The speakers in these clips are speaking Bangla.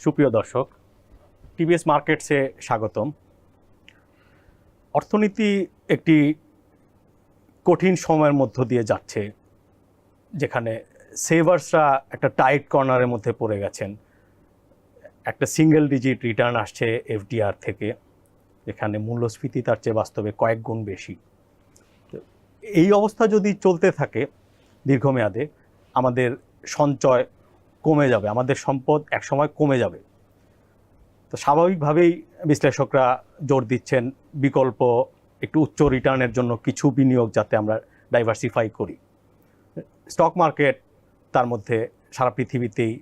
সুপ্রিয় দর্শক, টিভিএস মার্কেটসে স্বাগতম। অর্থনীতি একটি কঠিন সময়ের মধ্য দিয়ে যাচ্ছে, যেখানে সেভার্সরা একটা টাইট কর্নারের মধ্যে পড়ে গেছেন। একটা সিঙ্গেল ডিজিট রিটার্ন আসছে এফডিআর থেকে, যেখানে মূল্যস্ফীতি তার চেয়ে বাস্তবে কয়েক গুণ বেশি। এই অবস্থা যদি চলতে থাকে দীর্ঘমেয়াদে, আমাদের সঞ্চয় কমে যাবে, আমাদের সম্পদ একসময় কমে যাবে। তো স্বাভাবিকভাবেই বিশ্লেষকরা জোর দিচ্ছেন বিকল্প একটু উচ্চ রিটার্নের জন্য কিছু বিনিয়োগ যাতে আমরা ডাইভার্সিফাই করি। স্টক মার্কেট তার মধ্যে সারা পৃথিবীতেই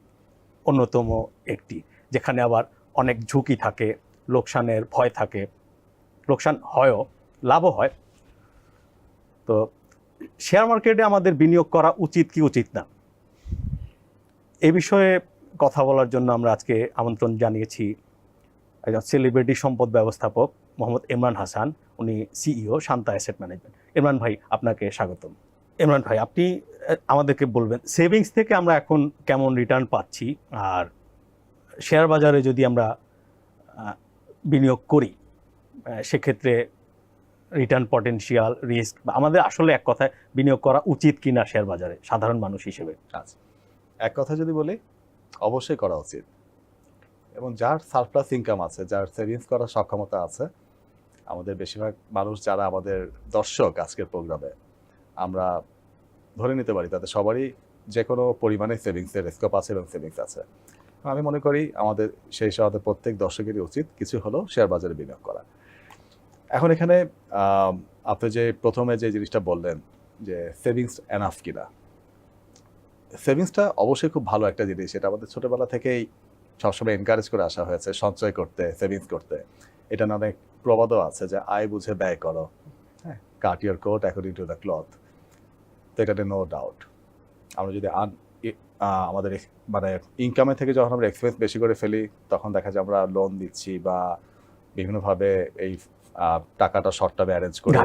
অন্যতম একটি, যেখানে আবার অনেক ঝুঁকি থাকে, লোকসানের ভয় থাকে, লোকসান হয়ও, লাভও হয়। তো শেয়ার মার্কেটে আমাদের বিনিয়োগ করা উচিত কি উচিত না, এ বিষয়ে কথা বলার জন্য আমরা আজকে আমন্ত্রণ জানিয়েছি একজন সেলিব্রিটি সম্পদ ব্যবস্থাপক মোহাম্মদ ইমরান হাসান। উনি CEO Shanta asset management. Imran ভাই, আপনাকে স্বাগতম। ইমরান ভাই, আপনি আমাদেরকে বলবেন সেভিংস থেকে আমরা এখন কেমন রিটার্ন পাচ্ছি, আর শেয়ার বাজারে যদি আমরা বিনিয়োগ করি সেক্ষেত্রে রিটার্ন পটেনশিয়াল, রিস্ক, বা আমাদের আসলে এক কথায় বিনিয়োগ করা উচিত কিনা শেয়ার বাজারে সাধারণ মানুষ হিসেবে? আচ্ছা, এক কথা যদি বলি, অবশ্যই করা উচিত। এবং যার সারপ্লাস ইনকাম আছে, যার সেভিংস করার সক্ষমতা আছে, আমাদের বেশিরভাগ মানুষ যারা আমাদের দর্শক আজকের প্রোগ্রামে, আমরা ধরে নিতে পারি তাদের সবারই যে কোনো পরিমাণে সেভিংসের স্কোপ আছে এবং সেভিংস আছে। আমি মনে করি আমাদের সেই সাথে প্রত্যেক দর্শকেরই উচিত কিছু হলেও শেয়ার বাজারে বিনিয়োগ করা। এখন এখানে আপনি যে প্রথমে যে জিনিসটা বললেন যে সেভিংস এনাফ কিনা, সেভিংসটা অবশ্যই খুব ভালো একটা জিনিস। এটা আমাদের ছোটোবেলা থেকেই সবসময় এনকারেজ করে আসা হয়েছে, সঞ্চয় করতে, সেভিংস করতে। এটা না অনেক প্রবাদও আছে যে আয় বুঝে ব্যয় করো, হ্যাঁ, cut your coat according to the cloth. তো এটাতে নো ডাউট। আমরা যদি আমাদের মানে ইনকামের থেকে যখন আমরা এক্সপেন্স বেশি করে ফেলি, তখন দেখা যায় আমরা লোন দিচ্ছি বা বিভিন্নভাবে এই টাকাটা শর্ট টার্মে অ্যারেঞ্জ করে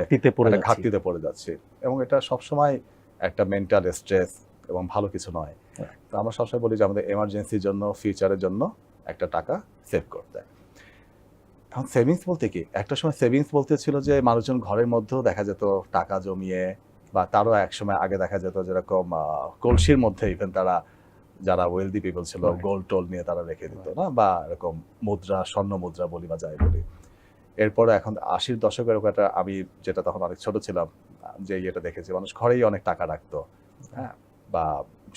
ঘাটতিতে পড়ে যাচ্ছি। এবং এটা সবসময় একটা মেন্টাল স্ট্রেস এবং ভালো কিছু নয়। তো আমরা সবসময় বলি যে আমাদের এমার্জেন্সির জন্য, ফিউচারের জন্য একটা টাকা সেভ করতে। এখন সেভিংস বলতে কি, একটা সময় সেভিংস বলতে ছিল যে মানুষজন ঘরের মধ্যেও দেখা যেত টাকা জমিয়ে, বা তারও এক সময় আগে দেখা যেত যেরকম কলসির মধ্যে ইভেন তারা, যারা ওয়েলদি পিপল ছিল, গোল্ড টোল নিয়ে তারা রেখে দিত না, বা এরকম মুদ্রা, স্বর্ণ মুদ্রা বলি বা যাই বলি। এরপরে এখন 80-র দশকের একটা, আমি যেটা তখন অনেক ছোট ছিলাম, যে ইয়েটা দেখেছি, মানুষ ঘরেই অনেক টাকা রাখতো, হ্যাঁ, বা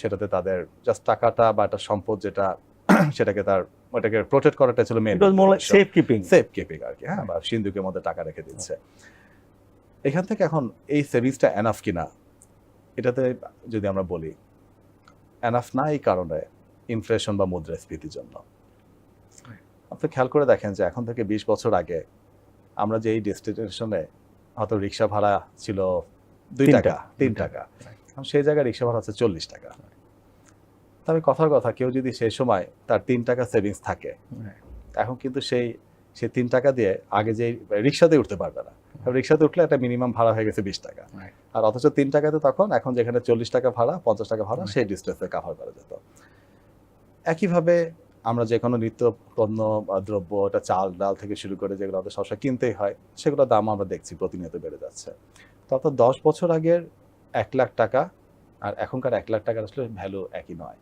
সেটাতে তাদের জাস্ট টাকাটা বা একটা সম্পদ যেটা সেটাকে ওটাকে প্রোটেক্ট করাটা ছিল মেইন, সেফ কিপিং আর কি, হ্যাঁ, বা সিন্ধুকের মধ্যে টাকা রেখে দিচ্ছে। এখান থেকে এখন এই সেভিংসটা এনাফ কিনা, এটাতে যদি আমরা বলি এনাফ না, এই কারণে ইনফ্লেশন বা মুদ্রাস্ফীতির জন্য। আপনি খেয়াল করে দেখেন যে এখন থেকে 20 বছর আগে আমরা যে এই ডেস্টিনেশনে হয়তো রিক্সা ভাড়া ছিল 2 টাকা, 3 টাকা, সেই জায়গায় রিক্সা ভাড়া হচ্ছে 40 টাকা। তবে কথার কথা, কেউ যদি সেই সময় তার 3 টাকা সেভিংস থাকে, এখন কিন্তু সেই 3 টাকা দিয়ে আগে যে রিক্সাতে উঠতে পারবে না। রিক্সাতে উঠলে একটা মিনিমাম ভাড়া হয়ে গেছে 20 টাকা, আর অথচ 3 টাকাতে তখন, এখন যেখানে 40 টাকা ভাড়া, 50 টাকা ভাড়া, সেই ডিস্টেন্সে কাভার করা যেত। একইভাবে আমরা যে কোনো নিত্য পণ্য দ্রব্য, এটা চাল ডাল থেকে শুরু করে যেগুলো আমাদের সবসময় কিনতেই হয়, সেগুলোর দাম আমরা দেখছি প্রতিনিয়ত বেড়ে যাচ্ছে। তত 10 বছর আগের 1 লাখ টাকা আর এখনকার 1 লাখ টাকার আসলে ভ্যালু একই নয়।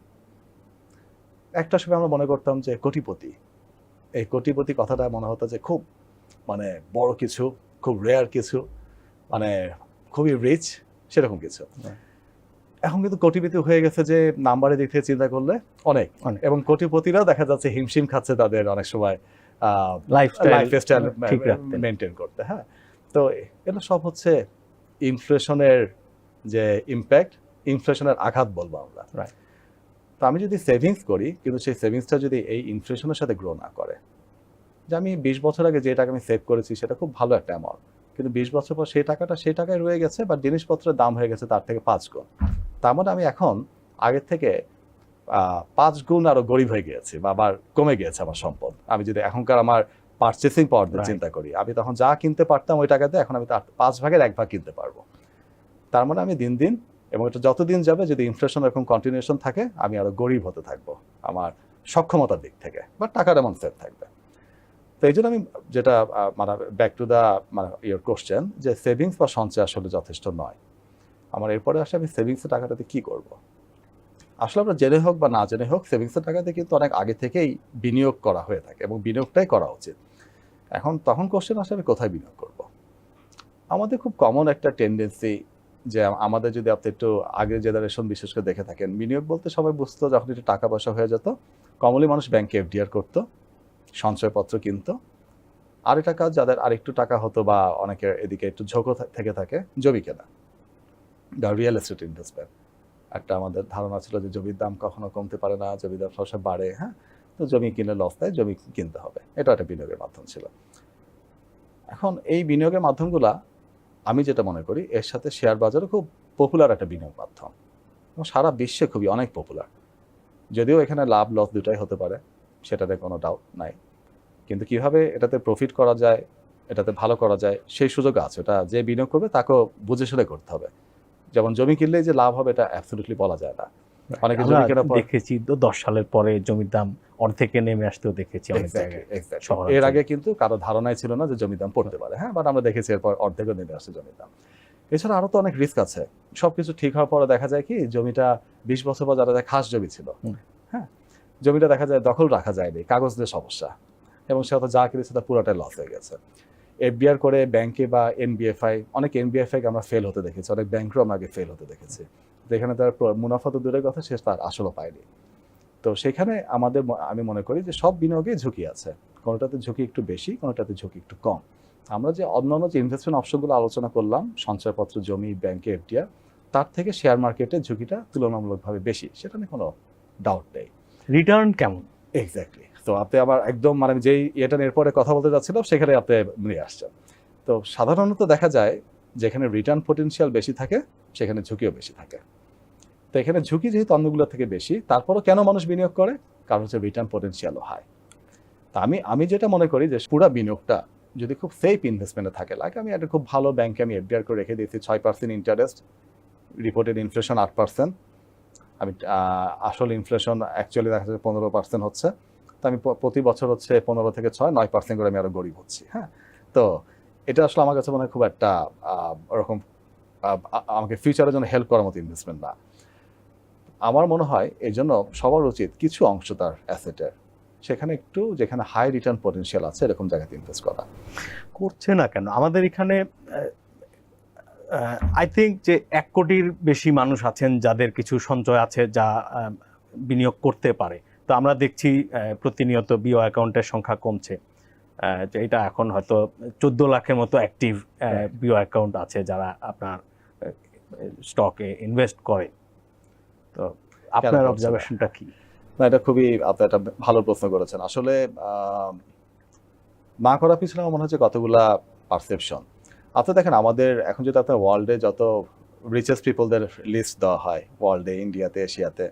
একটা সময় আমরা মনে করতাম যে কোটিপতি, এই কোটিপতি কথাটা মনে হতো যে খুব মানে বড় কিছু, খুব রেয়ার কিছু, মানে খুবই রিচ, সেরকম কিছু। এখন কিন্তু কোটিপতি হয়ে গেছে যে নাম্বারের দিক থেকে চিন্তা করলে অনেক, এবং কোটিপতিরাও দেখা যাচ্ছে হিমশিম খাচ্ছে তাদের অনেক সময় লাইফস্টাইল মেনটেন করতে। হ্যাঁ, তো এটা সব হচ্ছে ইনফ্লেশনের যে ইম্প্যাক্ট, ইনফ্লেশনের আঘাত বলবো আমরা। তো আমি যদি সেভিংস করি, কিন্তু সেই সেভিংসটা যদি এই ইনফ্লেশনের সাথে গ্রো না করে, যে আমি 20 বছর আগে যে টাকা আমি সেভ করেছি সেটা খুব ভালো একটা অ্যামাউন্ট, কিন্তু 20 বছর পর সেই টাকাটা সেই টাকায় রয়ে গেছে, বা জিনিসপত্রের দাম হয়ে গেছে তার থেকে 5 গুণ। তার মানে আমি এখন আগের থেকে 5 গুণ আরো গরিব হয়ে গিয়েছি, বা আবার কমে গিয়েছে আমার সম্পদ। আমি যদি এখনকার আমার পারচেসিং পাওয়ার চিন্তা করি, আমি তখন যা কিনতে পারতাম ওই টাকাতে, এখন আমি তার 5 ভাগের 1 ভাগ কিনতে পারবো। তার মানে আমি দিন দিন, এবং এটা যতদিন যাবে, যদি ইনফ্লেশন এরকম কন্টিনিউশন থাকে, আমি আরো গরিব হতে থাকবো। আমার সক্ষমতার দিক থেকে, বা টাকার এমন সেফ থাকবে। তো এই জন্য আমি যেটা মানে ব্যাক টু দ্য মানে ইয়োর কোশ্চেন, যে সেভিংস বা সঞ্চয় আসলে যথেষ্ট নয়। আমার এরপরে আসলে আমি সেভিংসের টাকাটাতে কি করব? আসলে আমরা জেনে হোক বা না জেনে হোক, সেভিংসের টাকাতে কিন্তু অনেক আগে থেকেই বিনিয়োগ করা হয়ে থাকে, এবং বিনিয়োগটাই করা উচিত। এখন তখন কোশ্চেন আসলে আমি কোথায় বিনিয়োগ করব? আমাদের খুব কমন একটা টেন্ডেন্সি, যে আমাদের যদি আপনি একটু আগের জেনারেশন বিশেষ করে দেখে থাকেন, বিনিয়োগ বলতে সবাই বুঝতো যখন একটু টাকা পয়সা হয়ে যেত, কমনলি মানুষ ব্যাংকে এফডিআর করতো, সঞ্চয়পত্র কিনতো। আরেকটা কাজ, যাদের আরেকটু টাকা হতো বা অনেকের এদিকে একটু ঝোঁকও থেকে থাকে, জমি কেনা বা রিয়েল এস্টেট ইনভেস্টমেন্ট। একটা আমাদের ধারণা ছিল যে জমির দাম কখনো কমতে পারে না, জমির দাম সবসময় বাড়ে, হ্যাঁ, তো জমি কিনে লস দেয়, জমি কিনতে হবে, এটা একটা বিনিয়োগের মাধ্যম ছিল। এখন এই বিনিয়োগের মাধ্যমগুলা, আমি যেটা মনে করি, এর সাথে শেয়ার বাজারও খুব পপুলার একটা বিনিয়োগ মাধ্যম, এবং সারা বিশ্বে খুবই অনেক পপুলার। যদিও এখানে লাভ লস দুটাই হতে পারে, সেটাতে কোনো ডাউট নাই, কিন্তু কিভাবে এটাতে প্রফিট করা যায়, এটাতে ভালো করা যায়, সেই সুযোগ আছে। এটা যে বিনিয়োগ করবে তাকেও বুঝে শুনে করতে হবে। যেমন জমি কিনলেই যে লাভ হবে এটা অ্যাবসলিউটলি বলা যায় না। অনেকে আমরা জমি কেনার পর দেখেছি 10 সালের পরে জমির দাম অর্ধেকে নেমে আসতেও দেখেছি অনেক জায়গায়। শহরাঞ্চলে। এর আগে কিন্তু কারো ধারণাই ছিল না যে জমির দাম পড়তে পারে, হ্যাঁ, বাট আমরা দেখেছি এরপর অর্ধেকও নেমে আসছে জমির দাম। এছাড়া আরো তো অনেক রিস্ক আছে। সবকিছু ঠিক হওয়ার পরে দেখা যায় কি, জমিটা 20 বছর পর যারা খাস জমি ছিল, হ্যাঁ, জমিটা দেখা যায় দখল রাখা যায়নি, কাগজদের সমস্যা, এবং সে যা কিনেছে তা পুরোটাই লস হয়ে গেছে। এফডিআর করে ব্যাংকে বা এনবিএফআই, অনেক এনবিএফআইকে আমরা ফেল হতে দেখেছি, অনেক ব্যাংকও আমরা আগে ফেল হতে দেখেছি, যেখানে তার মুনাফা তো দূরের কথা, সে তার আসলও পায়নি। তো সেখানে আমি মনে করি যে সব বিনিয়োগে ঝুঁকি আছে, কোনোটাতে ঝুঁকি একটু বেশি, কোনোটাতে ঝুঁকি একটু কম। আমরা যে অন্যান্য যে ইনভেস্টমেন্ট অপশনগুলো আলোচনা করলাম, সঞ্চয়পত্র, জমি, ব্যাংকে এফডিআর, তার থেকে শেয়ার মার্কেটে ঝুঁকিটা তুলনামূলকভাবে বেশি, সেটা নিয়ে কোনো ডাউট নেই। রিটার্ন কেমন? এক্স্যাক্টলি। তো আপনি আবার একদম মানে যেই এটা নিয়ে এরপরে কথা বলতে যাচ্ছিলাম, সেখানে আপনি নিয়ে আসছেন। তো সাধারণত দেখা যায় যেখানে রিটার্ন পটেনশিয়াল বেশি থাকে, সেখানে ঝুঁকিও বেশি থাকে। তো এখানে ঝুঁকি যেহেতু অন্যগুলো থেকে বেশি, তারপরও কেন মানুষ বিনিয়োগ করে? কারণ হচ্ছে রিটার্ন পটেনশিয়ালও হাই। তা আমি যেটা মনে করি যে পুরা বিনিয়োগটা যদি খুব সেফ ইনভেস্টমেন্টে থাকে, লাগে আমি একটা খুব ভালো ব্যাংকে আমি এফডিআর করে রেখে দিয়েছি, 6% ইন্টারেস্ট, রিপোর্টেড ইনফ্লেশন 8%, আমি আসল ইনফ্লেশন অ্যাকচুয়ালি দেখা যাচ্ছে 15% হচ্ছে, তো আমি প্রতি বছর হচ্ছে 15 থেকে 9% করে আমি আরো গরিব হচ্ছি, হ্যাঁ। তো এটা আসলে আমার কাছে মনে হয় খুব একটা ওরকম আমাকে ফিউচারের জন্য হেল্প করার মতো ইনভেস্টমেন্ট না। আমার মনে হয় এই জন্য সবার উচিত কিছু অংশ তার অ্যাসেটের সেখানে একটু, যেখানে হাই রিটার্ন পটেনশিয়াল আছে, এরকম জায়গাতে ইনভেস্ট করা। করছে না কেন? আমাদের এখানে আই থিঙ্ক যে 1 কোটির বেশি মানুষ আছেন যাদের কিছু সঞ্চয় আছে যা বিনিয়োগ করতে পারে। তো আমরা দেখছি প্রতিনিয়ত বিও অ্যাকাউন্টের সংখ্যা কমছে। যে এটা এখন হয়তো 14 লাখের মতো অ্যাক্টিভ বিও অ্যাকাউন্ট আছে যারা আপনার স্টকে ইনভেস্ট করে। তো আপনার অবজারভেশনটা কি? না, এটা খুবই আপনি একটা ভালো প্রশ্ন করেছেন। আসলে না করার পিছনে আমার মনে হচ্ছে কতগুলা পারসেপশন। আপনি দেখেন আমাদের এখন যদি আপনার ওয়ার্ল্ডে যত রিচেস্ট পিপলদের লিস্ট দেওয়া হয়, ওয়ার্ল্ডে, ইন্ডিয়াতে, এশিয়াতে,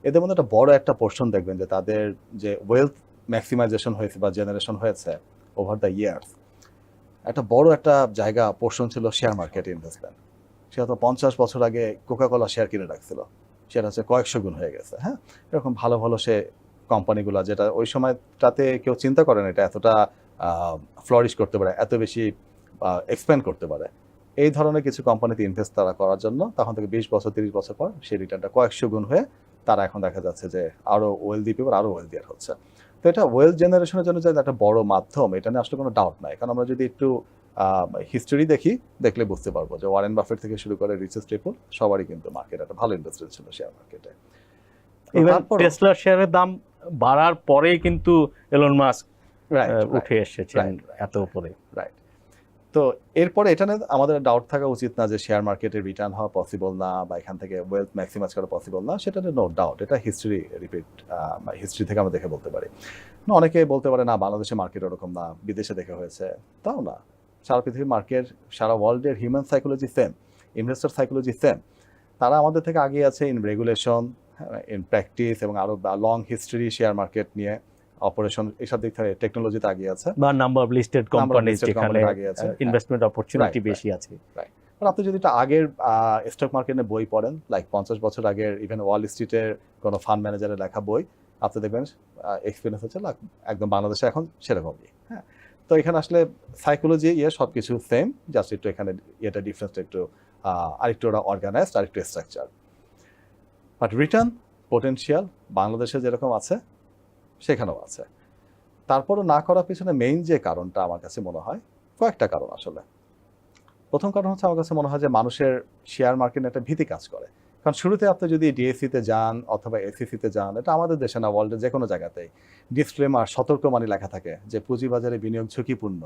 এদের মধ্যে একটা বড় একটা পোর্শন দেখবেন যে তাদের যে ওয়েলথ ম্যাক্সিমাইজেশন হয়েছে বা জেনারেশন হয়েছে ওভার দ্য ইয়ার্স, একটা বড় একটা জায়গা পোর্শন ছিল শেয়ার মার্কেট ইনভেস্টমেন্ট। সে হয়তো 50 বছর আগে কোকাকোলা শেয়ার কিনে রাখছিল, সেটা হচ্ছে কয়েকশো গুণ হয়ে গেছে, হ্যাঁ। এরকম ভালো ভালো সে কোম্পানিগুলো, যেটা ওই সময়টাতে কেউ চিন্তা করে না এটা এতটা ফ্লরিশ করতে পারে, এত বেশি এক্সপ্যান্ড করতে পারে, এই ধরনের কিছু কোম্পানিতে ইনভেস্ট তারা করার জন্য তখন থেকে 20 বছর 30 বছর পর সেই রিটার্নটা কয়েকশো গুণ হয়ে তারা এখন দেখা যাচ্ছে যে আরো ওয়েলদি পিপল আরো ওয়েলদিয়ার হচ্ছে। তো এটা ওয়েলথ জেনারেশনের জন্য যে একটা বড় মাধ্যম, এটা নিয়ে আসলে কোনো ডাউট নাই। কারণ আমরা যদি একটু হিস্টোরি দেখলে বুঝতে পারবো যে ওয়ারেন বাফেট থেকে শুরু করে রিচেস্ট পিপল সবারই কিন্তু মার্কেট একটা ভালো ইনভেস্টর ছিল শেয়ার মার্কেটে। ইভেন টেসলার শেয়ারের দাম বাড়ার পরেই কিন্তু এলন মাস্ক উঠে এসেছেন এত উপরে, রাইট। তো এরপরে এটা নিয়ে আমাদের ডাউট থাকা উচিত না যে শেয়ার মার্কেটে রিটার্ন হওয়া পসিবল না বা এখান থেকে ওয়েলথ ম্যাক্সিমাইজ করা পসিবল না, সেটা নো ডাউট, এটা হিস্ট্রি থেকে আমরা দেখে বলতে পারি। না, অনেকে বলতে পারে না বাংলাদেশের মার্কেট ওরকম না, বিদেশে দেখে হয়েছে, তাও না। সারা পৃথিবীর মার্কেট, সারা ওয়ার্ল্ডের human psychology same, investor psychology same. তারা আমাদের থেকে আগে আছে ইন রেগুলেশন, ইন প্র্যাকটিস, এবং আরো লং হিস্ট্রি শেয়ার মার্কেট নিয়ে, অপারেশন, এসব দিক থেকে টেকনোলজিতে আগে আছে, বা নাম্বার অফ লিস্টেড কোম্পানি যেখানে ইনভেস্টমেন্ট অপরচুনিটি বেশি আছে। আর আপনি যদি আগের স্টক মার্কেটে বই পড়েন, লাইক 50 বছর আগের ইভেন ওয়াল স্ট্রিটের কোনো ফান্ড ম্যানেজারের লেখা বই, আপনি দেখবেন এক্সপিরিয়েন্স হচ্ছে একদম বাংলাদেশে এখন সেরকমই। হ্যাঁ, তো এখানে আসলে সাইকোলজি সব কিছু সেম, জাস্ট একটু এখানে ইয়েটা ডিফারেন্সটা একটু আরেকটু ওরা অর্গানাইজড, আরেকটু স্ট্রাকচার। বাট রিটার্ন পোটেনশিয়াল বাংলাদেশে যেরকম আছে সেখানেও আছে। তারপরও না করার পিছনে মেইন যে কারণটা আমার কাছে মনে হয়, কয়েকটা কারণ আসলে। প্রথম কারণ হচ্ছে আমার কাছে মনে হয় যে মানুষের শেয়ার মার্কেটে একটা ভীতি কাজ করে। কারণ শুরুতে আপনি যদি ডিএসসিতে যান অথবা এসিসিতে যান, এটা আমাদের দেশে না, ওয়ার্ল্ডের যে কোনো জায়গাতেই ডিসক্লেমার, সতর্কবাণী লেখা থাকে যে পুঁজিবাজারে বিনিয়োগ ঝুঁকিপূর্ণ,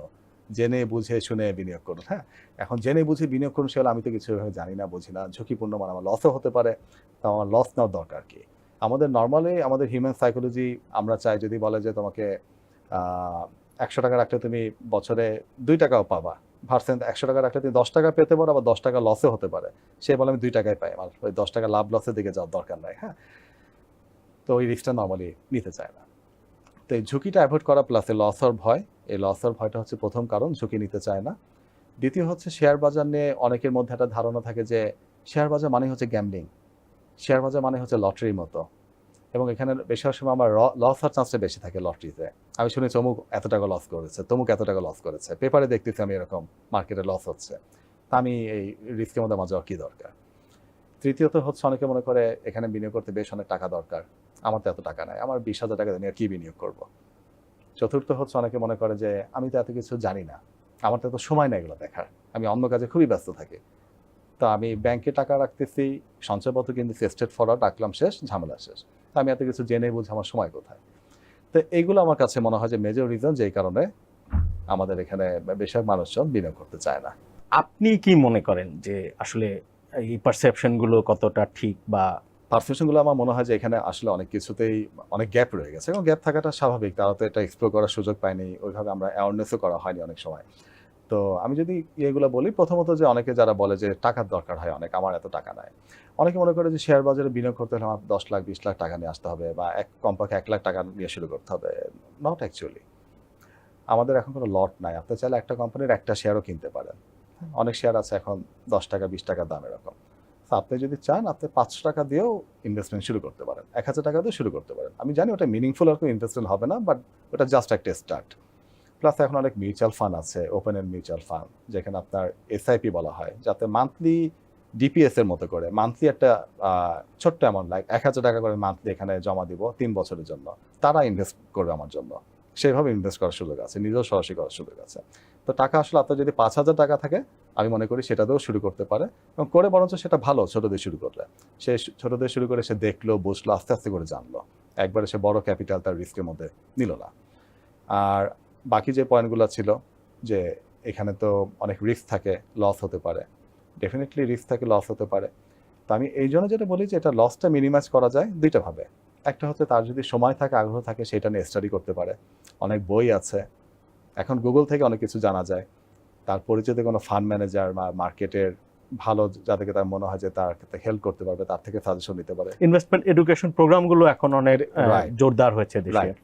জেনে বুঝে শুনে বিনিয়োগ করুন। হ্যাঁ, এখন জেনে বুঝে বিনিয়োগ করুন সেগুলো আমি তো কিছু এভাবে জানি না, বুঝি না। ঝুঁকিপূর্ণ মানে আমার লসও হতে পারে, তো আমার লস নেওয়ার দরকার কি? আমাদের নর্মালি আমাদের হিউম্যান সাইকোলজি, আমরা চাই যদি বলে যে তোমাকে 100 টাকা রাখলে তুমি বছরে 2 টাকাও পাবা, ভার্সেন 100 টাকা রাখলে তুমি 10 টাকা পেতে পারো, আবার 10 টাকা লসে হতে পারে। সে বলে আমি 2 টাকায় পাই, আমার ওই 10 টাকা লাভ লসের দিকে যাওয়ার দরকার নাই। হ্যাঁ, তো ওই রিস্কটা নর্মালি নিতে চায় না। তো এই ঝুঁকিটা অ্যাভয়েড করা প্লাস এই লস হওয়ার ভয়, এই লস হওয়ার ভয়টা হচ্ছে প্রথম কারণ, ঝুঁকি নিতে চায় না। দ্বিতীয় হচ্ছে শেয়ার বাজার নিয়ে অনেকের মধ্যে একটা ধারণা থাকে যে শেয়ার বাজার মানে হচ্ছে গ্যাম্বলিং, শেয়ার বাজার মানে হচ্ছে লটারির মতো, এবং এখানে বেশিরভাগ সময় আমার লস হওয়ার চান্সটা বেশি থাকে লটারিতে। আমি শুনেছি অমুক এত টাকা লস করেছে, তমুক এত টাকা লস করেছে, পেপারে দেখতেছি আমি এরকম মার্কেটে লস হচ্ছে, তা আমি এই রিস্কের মধ্যে আমার যাওয়ার কী দরকার। তৃতীয়ত হচ্ছে অনেকে মনে করে এখানে বিনিয়োগ করতে বেশ অনেক টাকা দরকার, আমার তো এত টাকা নাই, আমার 20,000 টাকা দিয়ে কী বিনিয়োগ করবো। চতুর্থ হচ্ছে অনেকে মনে করে যে আমি তো এত কিছু জানি না, আমার তো এত সময় নেই এগুলো দেখার, আমি অন্য কাজে খুবই ব্যস্ত থাকি, তো আমি ব্যাংকে টাকা রাখতেছি, সঞ্চয়পত্র কিনতেছি, স্টেট ফরওয়ার্ড রাখলাম, শেষ, ঝামেলা শেষ, তো আমি এত কিছু জেনে বুঝে আমার সময় কোথায়। তো এইগুলো আমার কাছে মনে হয় যে মেজর রিজন, যেই কারণে আমাদের এখানে বেশিরভাগ মানুষজন বিনিয়োগ করতে চায় না। আপনি কি মনে করেন যে আসলে এই পারসেপশনগুলো কতটা ঠিক, বা পারসেপশনগুলো আমার মনে হয় যে এখানে আসলে অনেক কিছুতেই অনেক গ্যাপ রয়ে গেছে, এবং গ্যাপ থাকাটা স্বাভাবিক, তারা তো এটা এক্সপ্লোর করার সুযোগ পায়নি, ওইভাবে আমরা অ্যাওয়ারনেসও করা হয়নি অনেক সময়। তো আমি যদি এগুলো বলি, প্রথমত যে অনেকে যারা বলে যে টাকার দরকার হয় অনেক, আমার এত টাকা নাই। অনেকে মনে করে যে শেয়ার বাজারে বিনিয়োগ করতে হলে আমার 10 লাখ 20 লাখ টাকা নিয়ে আসতে হবে, বা কমপক্ষে 1 লাখ টাকা নিয়ে শুরু করতে হবে। Not actually. আমাদের এখন কোনো লট নাই, আপনি চাইলে একটা কোম্পানির একটা শেয়ারও কিনতে পারেন। অনেক শেয়ার আছে এখন 10 টাকা 20 টাকা দাম এরকম। তো আপনি যদি চান আপনি 500 টাকা দিয়েও ইনভেস্টমেন্ট শুরু করতে পারেন, 1000 টাকা দিয়ে শুরু করতে পারেন। আমি জানি ওটা মিনিংফুল আর কোনো ইনভেস্টমেন্ট হবে না, বাট ওটা জাস্ট একটা স্টার্ট। প্লাস এখন অনেক মিউচুয়াল ফান্ড আছে, ওপেন এন্ড মিউচুয়াল ফান্ড, যেখানে আপনার এসআইপি বলা হয়, যাতে মান্থলি ডিপিএস এর মতো করে মান্থলি একটা ছোট্ট অ্যামাউন্ট, লাইক 1000 টাকা করে মান্থলি এখানে জমা দিব 3 বছরের জন্য, তারা ইনভেস্ট করবে আমার জন্য, সেইভাবে ইনভেস্ট করার সুযোগ আছে, নিজেও সরাসরি করার সুযোগ আছে। তো টাকা আসলে আপনার যদি 5,000 টাকা থাকে, আমি মনে করি সেটা দিয়েও শুরু করতে পারে, এবং করে বরঞ্চ সেটা ভালো ছোট দিয়ে শুরু করলে। সে ছোট দিয়ে শুরু করে সে দেখলো, বুঝলো, আস্তে আস্তে করে জানলো, একবারে সে বড় ক্যাপিটাল তার রিস্কের মধ্যে নিল না। আর বাকি যে পয়েন্টগুলো ছিল যে এখানে তো অনেক রিস্ক থাকে, লস হতে পারে, ডেফিনেটলি রিস্ক থাকে, লস হতে পারে। তো আমি এই জন্য যেটা বলি যে এটা লসটা মিনিমাইজ করা যায় দুইটা ভাবে। একটা হচ্ছে তার যদি সময় থাকে, আগ্রহ থাকে, সেটা নিয়ে স্টাডি করতে পারে, অনেক বই আছে, এখন গুগল থেকে অনেক কিছু জানা যায়। তার পরিচিত কোনো ফান্ড ম্যানেজার বা মার্কেটের ভালো যাদেরকে তার মনে হয় যে তার হেল্প করতে পারবে, তার থেকে সাজেশন নিতে পারে। ইনভেস্টমেন্ট এডুকেশন প্রোগ্রামগুলো এখন অনেক Right. জোরদার হয়েছে দেশে। রাইট।